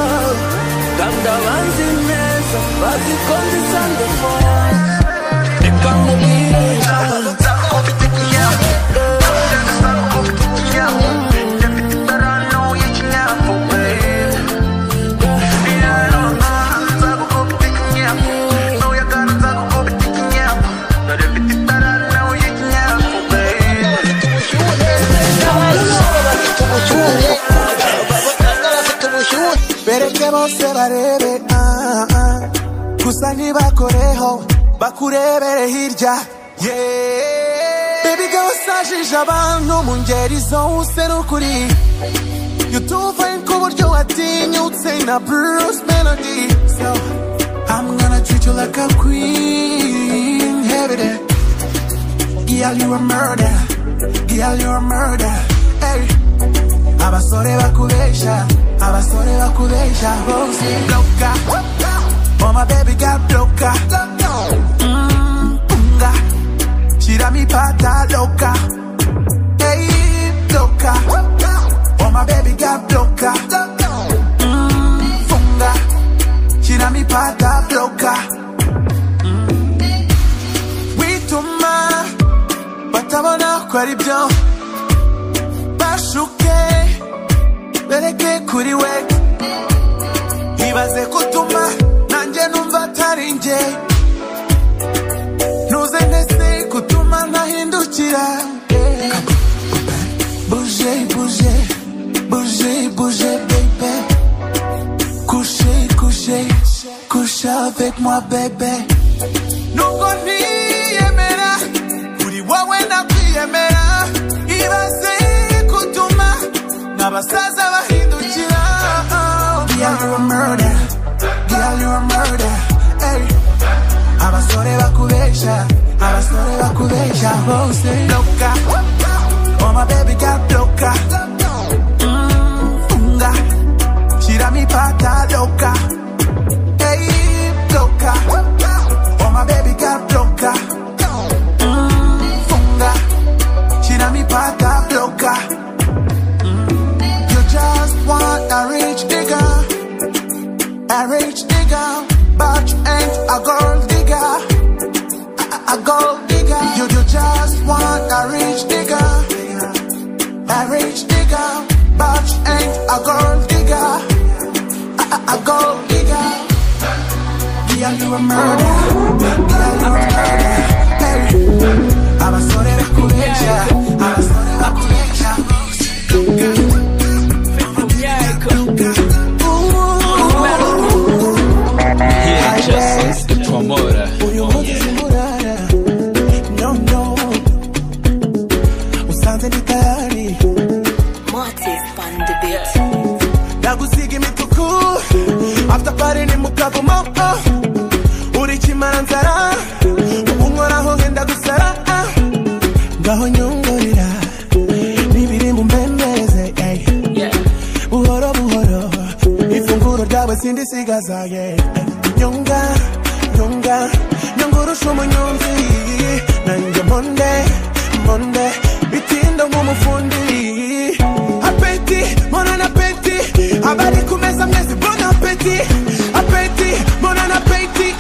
kandi abanzi neza bazi ko ndisande fo reka nkubwire bereke bose barebe gusa ntibakoreho bakurebere hirya baby girl usajije abantu mu ngeri zose n'ukuri you too fine ku buryo watinyutse na Bruce Melody so I'm gonna treat you like a queen every day girl you a murder hey abasore bakubesha bose bloka oh my baby got bloka unga shira mi pata loka hey bloka oh my baby got bloka unga shira mi pata bloka wituma batabona ko ari byo bashuke bereke kuri we ibaze kutuma nanjye numva atari nje nuze ndetse kutuma ntahindukira bouge baby couche avec moi bébé nubwo ntiyemera kuri wowe nakwiyemera ibaze kutuma n'abasaza bahindukira girl you a murder hey abasore bakubesha bose bloka oh my baby got bloka unga shira mi pata loka hey bloka oh my baby got bloka unga shira mi pata bloka you just want a rich nigga but you ain't a gold digger. You just want a rich nigga, but you ain't a gold digger. Girl, you a murder. Hey, I'm a sorry bakubesha. Just the promoter. No. Usanze nikari. Martis on the beat. Nagusiga imituku. After party ni mukavumo. Uri chimaranzara. Unkoraho ngenda gusara. Ngaho nyongorera. Nibirimbo mbembeze. Buhoro. Ifunguro ryawe sindisigaza. Nyongurusha umunyonzi nanjye monde bitinda nk'umufundi apeti mon appétit abari ku meza mwese bon appétit mon appétit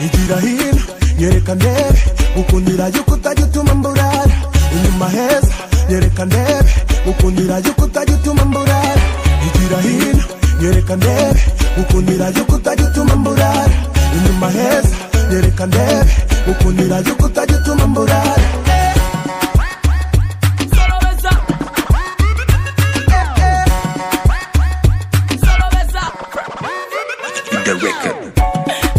igira hino nyereka ndebe ukundira yuko utajya utuma mburara inyuma heza nyereka ndebe ukundira yuko utajya utuma mburara igira hino nyereka ndebe ukundira yuko utajya utuma mburara inyuma heza nyereka ndebe ukundira yuko utajya utuma mburara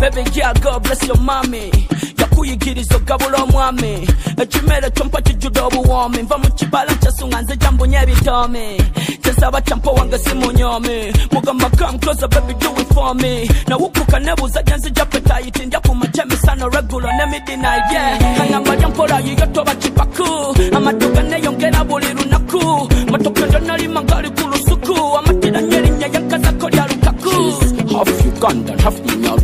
Baby girl, God bless your mommy. Yakuyigirizo gabula mwami. kimere chompa chijudo buwome mva mu kibala chasunganze jambo nyebitome tesaba champo wange simunyome mugamba come closer baby do it for me na wukuka nebuza janze japetite ndya ku machemi sana regular ne midnight yeah kangamba yampora yiyotoba chipaku amaduka ne yongera buli lunaku matokendo nali mangali kulusuku amatira nyerinya yakaza kolya lukaku half Uganda half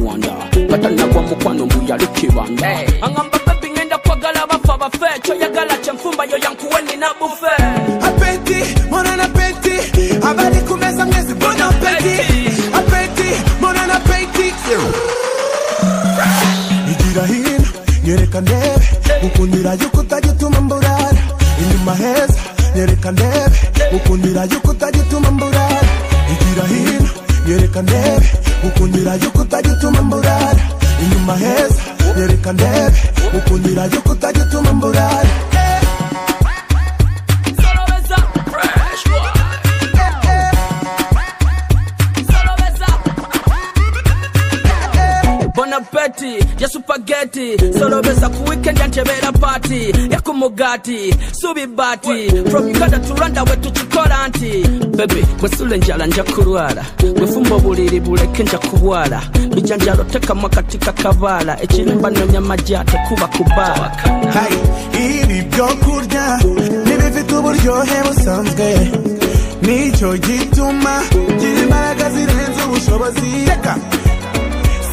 Rwanda katana kwa mukwano mbuyali kibanda angamba baby ngenda kwagala bafa bafecho yagala chemfumba yo yankuweni na buffet apeti mon appétit abali kumeza mwezi bon appétit apeti mon appétit igira hino nyereka ndebe ukundira yuko utajituma mburara inyuma heza nyereka ndebe ukundira yuko utajituma mburara igira hino nyereka ndebe ukundira yuko utajituma mburara inyuma heza nyereka ndebe ukundira yuko utajituma mburara Bon appétit, ya spaghetti solo besa ku weekend yantebera party ya kumugati subi bati from Uganda to Rwanda we tukikora anti baby kwesule njala nja kurwara kwefumbo buliri buleke nja kubwala bijanjalo teka makatika kabala ekirimba no nyamajate kuba kubala hey ibi byo kurya nibifite uburyohe busanzwe nicyo gituma gira imbaraga zirenze ubushobozi reka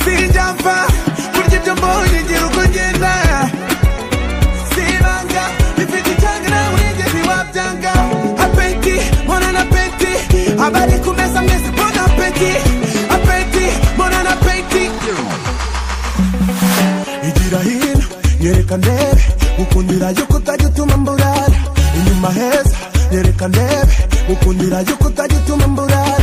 sijamfa kurya ibyo mbonye ngira uko ngenda sibanga bifite icyanga wigeze wabyanga apeti mon appétit abari kumeza mwese bon appétit apeti mon appétit igira hino nyereka ndebe ukundira yuko utajituma mburara inyuma heza nyereka ndebe ukundira yuko utajituma mburara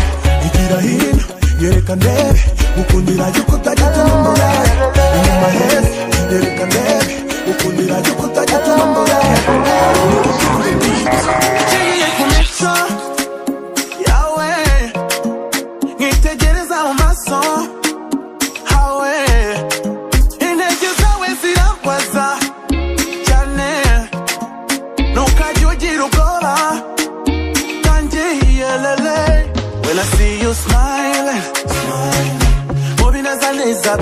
igira hino nyereka ndebe ukundira yuko utajituma mburara inyuma heza nyereka ndebe ukundira yuko utajituma mburara kiye kumico yawe nkitegereza mu maso hawe intege zawe zirakwaza cyane ntukajye ugira ubwoba kanjye yelele when I see you smiling mubineza neza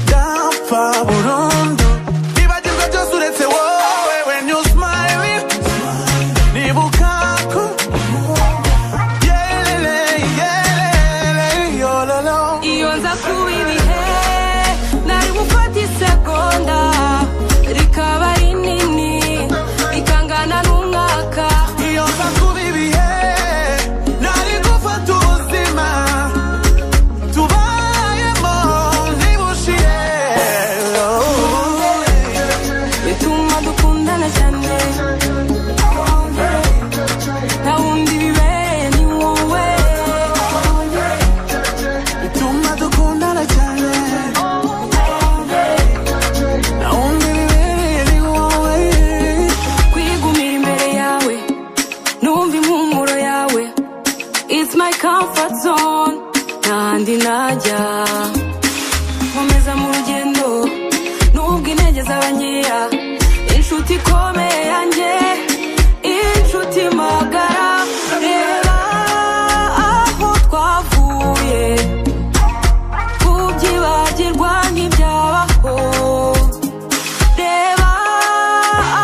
dapfa burundu nibagirwa byose uretse wowe when you smiling nibukako yelele yelele yololo iyo nza kuba ibihe nari gufata isegonda rikaba rinini ikangana n'umwaka iyo nza kuba ibihe nari gufata ubuzima tubayemo ntibushire bituma dukundana cyane nta wundi bibereye ni wowe bituma dukundana cyane nta wundi bibereye ni wowe kwigumira imbere yawe numva impumuro yawe it's my comfort zone ntahandi najya nkomeza mu rugendo nubwo intege z'abanyeya inshuti ikomeye yanjye inshuti magara reba aho twavuye kubyibagirwa ntibyabaho reba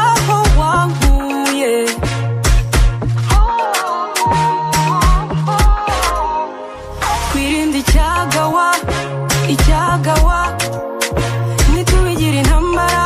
aho wankuye kwirinda icyagawa ntitubigire intambara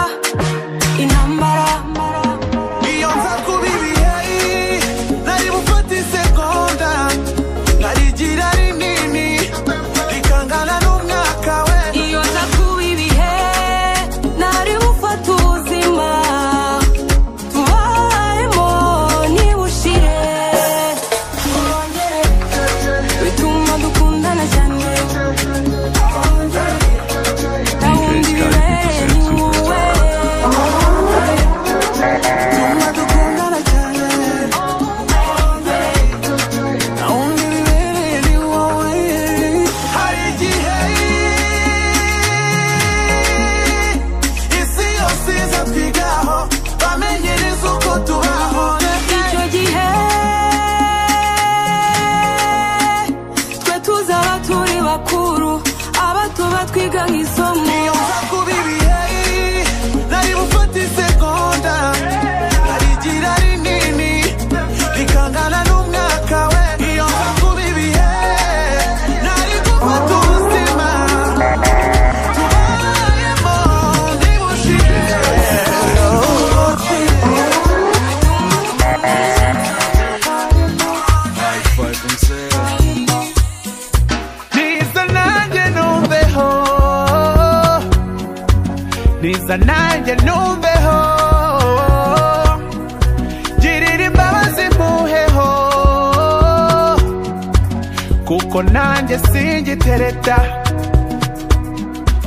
kuko nanjye singitereta.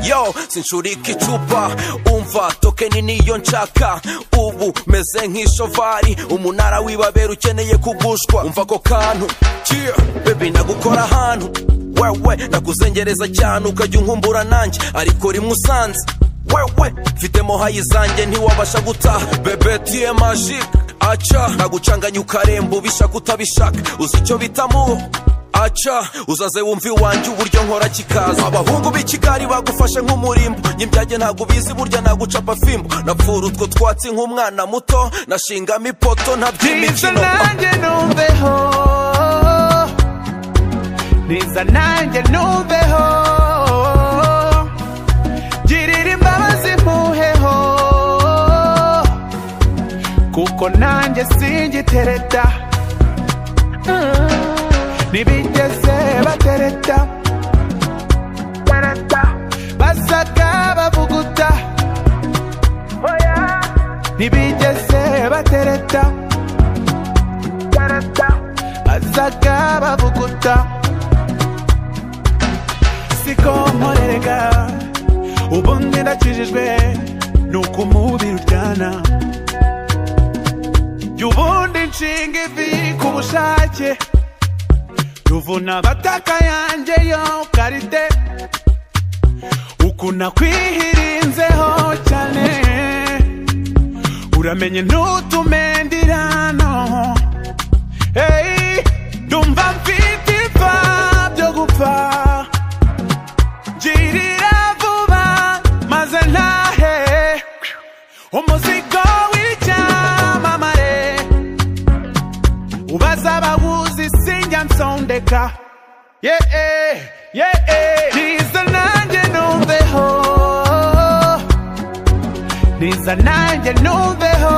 Yo, sinshurika icupa, umva tokeni niyo nshaka. Ubu meze nk'ishovari, umunara wibabera ukeneye kugushwa. Umva ko kantu, baby nagukora ahantu. Wewe nakuzengereza cyane ukajya unkumbura nanjye, ariko rimwe usanze wewe mfitemo hayi zanjye ntiwabasha gutaha. Bebe tie magique, acha nagucanganya ukaremba ubishaka utabishaka. Uzi icyo bitamu acha uzaze wumvi wanjye uburyo nkora kikaza. Abahungu b'Ikigali bagufashe nk'umurimbo, nyimbyaje ntago bizi burya nagucapa fimbo. Napfura utwo twatsi nk'umwana muto, nashingamo ipoto ntaby'imikino. Nanjye numveho, niza nanjye numveho, girira imbabazi mpuheho, kuko nanjye singitereta. Nibigeze batereta, basaga bavuguta. Nibigeze batereta, basaga bavuguta. Siko mporerega, ubundi ndakijijwe nuko umubiri uryana. Y'ubundi nshinga ivi ku bushake, ruvuna bataka yanjye yo karite. Ukuna kwihirinzeho cyane, uramenye ntutumendirano. Hey, ndumva mfite ipfa byo gupfa, girira vuba maze ntahe umuzigo w'icyamamare. Ubaza abawuzi sinjya nsondeka. Niza nanjye numveho, niza nanjye numveho,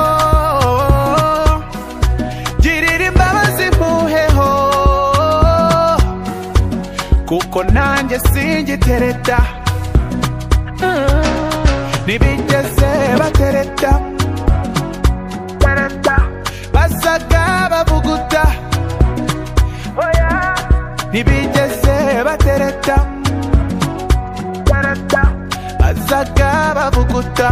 girira imbabazi mpuheho, kuko nanjye singitereta. Nibigeze batereta, basaga bavuguta. Nibigeze batereta, basaga bavuguta.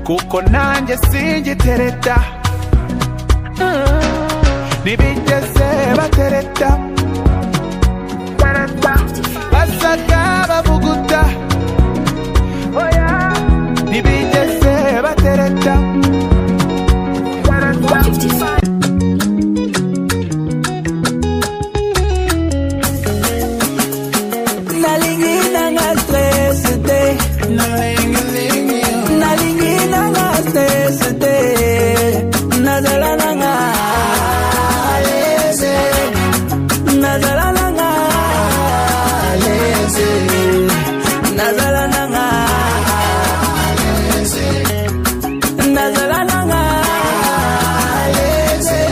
Kuko nanjye singitereta. Nibigeze batereta, basaga bavuguta. Nibigeze batereta. Nalingina nga stress day, nalingina nga stress day. Nazalana nga leze, nazalana nga leze, nazalana nga leze, nazalana nga leze.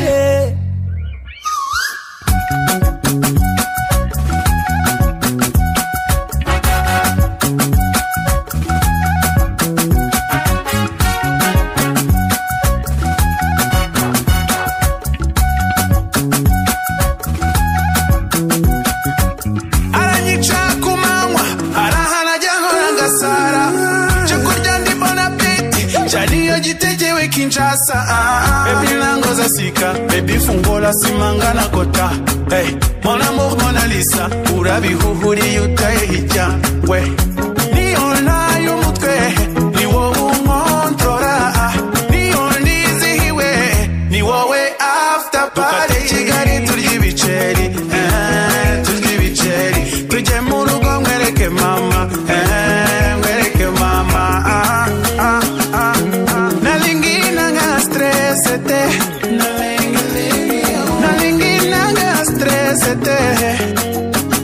Kinshasa, baby langoza sika, baby fungola simangana kota. Hey, mon amour Mona Lisa, urabi huhuri yutaye hijya. We, ni ona yumutwe, ni wowe unkontrola. Ni onizi hiwe, ni wowe after party. Kigali turya ibiceri, turya ibiceri. Tujye mu rugo mwereke mama, mwereke mama.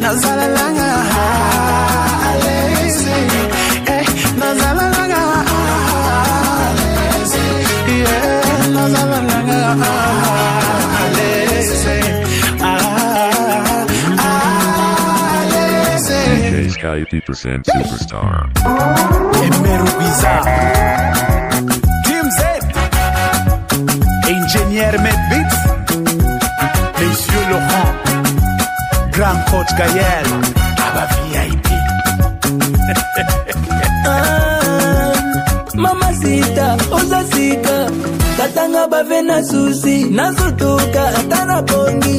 Nazalana nga DJ Sky 50% Superstar. Emeru Bizarre, Team Z, Ingénieur Medbeats, Monsieur Laurent, Grand Coach Gaël, Aba VIP. Mama sita, oza sika, katanga bavena susi, nasutuka, atana pongi,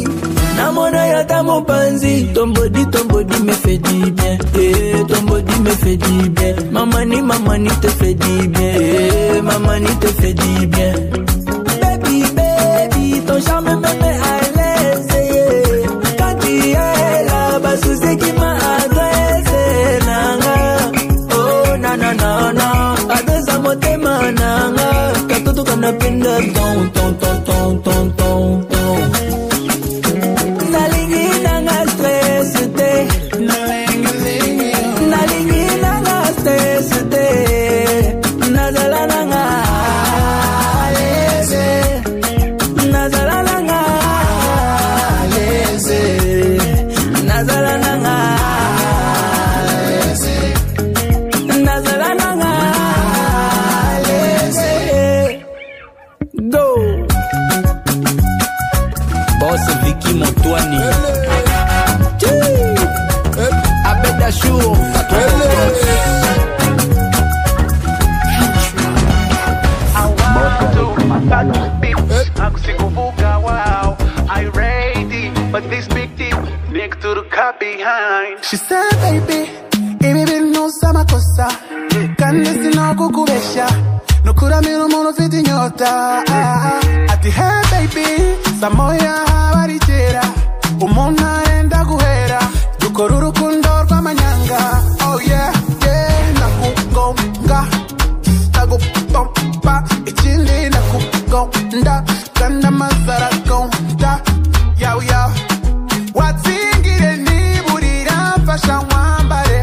namona yata mopanzi, ton body me fait du bien, ton body me fait du bien, mamani te fait du bien, mamani te fait du bien. Baby, ton charme me met à l'aise, quand tu es là, bas sous qui m'a adressé, nanga, oh na. Adresa motema nanga katoto kanapenda ton nalingi nanga stress te nalingi nanga stress te nazala nanga leze nazala nanga leze nazala nanga leze nazala nanga go Boss Vicky Montouani Abed Achour I ready, but this big deal next to the car behind. She said, baby, baby, no sama kosa. Kande sino kukubesha. No kura miru mono fiti nyota. Ati hey baby, samoya habarichera. Umona enda guhera. Dukoruru kundor kwa manyanga. Oh yeah, nakugonga. Nagupompa. Ichindi nakugonda. Kanda mazara gonda. Yow. Watsingire niburira mfasha mwambare.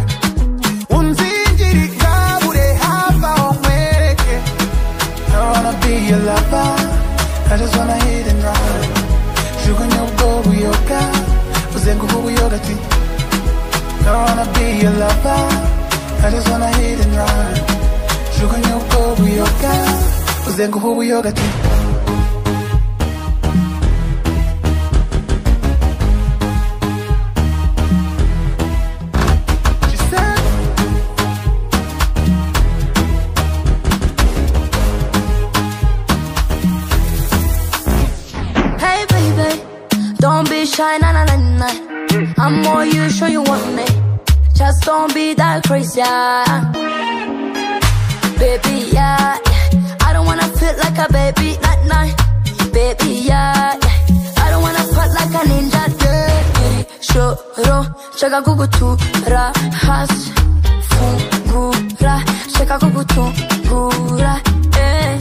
Unzingiri kabure hava omwereke. I wanna be your lover. I just wanna hit and run. Jugunyo gobu yoga. Uzengu hubu yoga ti. I wanna be your lover. I just wanna hit and run. Jugunyo gobu yoga. Uzengu hubu yoga ti. Don't be shy, nah. I'm more you, sure you want me. Just don't be that crazy, yeah. Baby, yeah. I don't wanna feel like a baby, nah. Baby, yeah. I don't wanna fight like a ninja, yeah. Shoro, chega kugutura, has, fungura, chega kugutura, eh.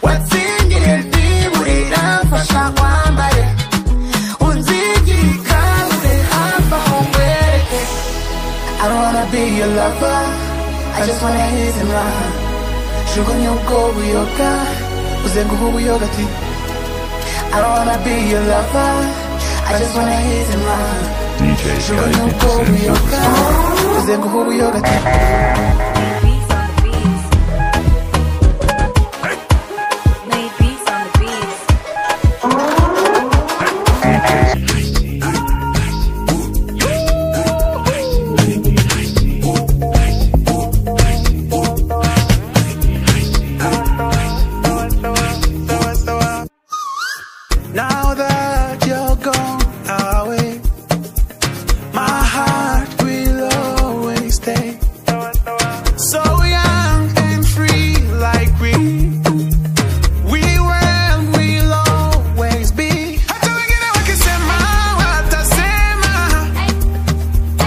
What's in your deep, fashion wambare. I don't wanna be your lover. I just wanna hit and run. Jugunyo gobu yoga. Uzengu hubu yoga ti. I don't wanna be your lover. I just wanna hit and run. Jugunyo gobu yoga. Uzengu hubu yoga ti. Now that you're gone away, my heart will always stay. So young and free like we were and we'll always be. Hata wengine wakisema watasema,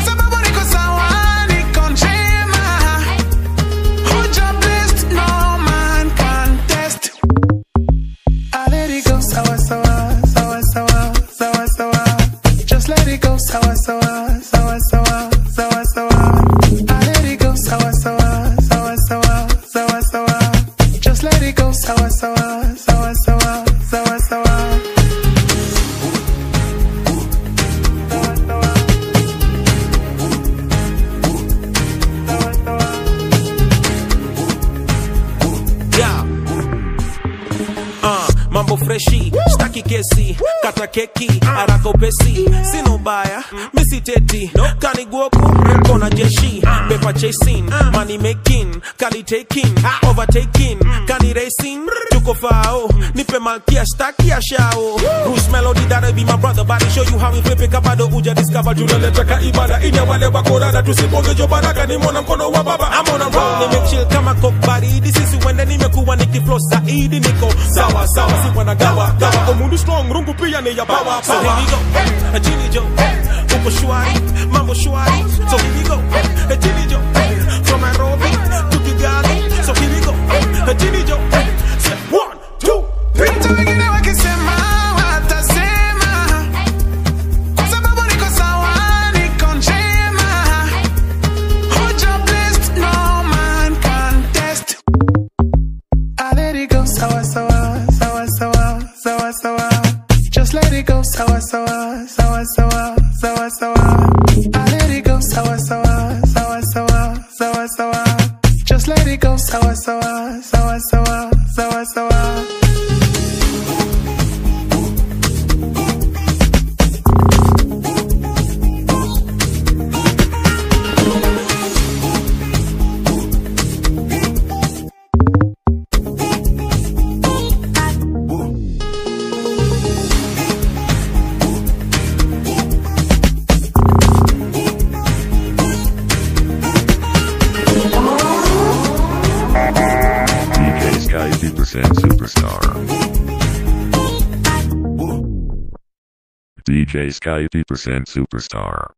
sababu niko sawa, niko njema. Who's your best? No man can test. I let it go, sawa. Just let it go, sawa. I let it go, sawa. Just let it go, sawa. mambo freshi, staki kesi, kata keki, haraka upesi, sina ubaya, misi teti, kani guoku, kona jeshi, paper chasing, money making, kali taking, overtaking, kani racing, tuko fao, nipe malkia, staki ashao. Bruce Melody, that'll be my brother, body show you how we flip it, kabado uja discover, tunaleta ka ibada, inya wale wakorada, tusiponge jo baraka, ni mwana mkono wa baba, I'm on a roll, nimechill kama coke baridi, sisi wende nimekuwa nikiflow zaidi, niko sawa sawa, si wana gawa gawa, omundu strong, rungu pia ni ya bawa. So here we go, a Jimmy Joe, upo shwari, mambo shwari. So here we go, a Jimmy Joe, from Nairobi to Kigali. So here we go, a Jimmy Joe, say 1, 2, 3. Vitu wengine wakisema watasema, kwa sababu niko sawa, niko njema. Hoja blessed, no man can test. I let it go, sawa sawa, sawa sawa, sawa sawa. Just let it go, sawa sawa, sawa sawa, sawa sawa. I let it go, sawa sawa, sawa sawa, sawa sawa. Just let it go, sawa sawa, sawa sawa, sawa sawa. DJ Sky 2% Superstar. DJ Sky 2% Superstar.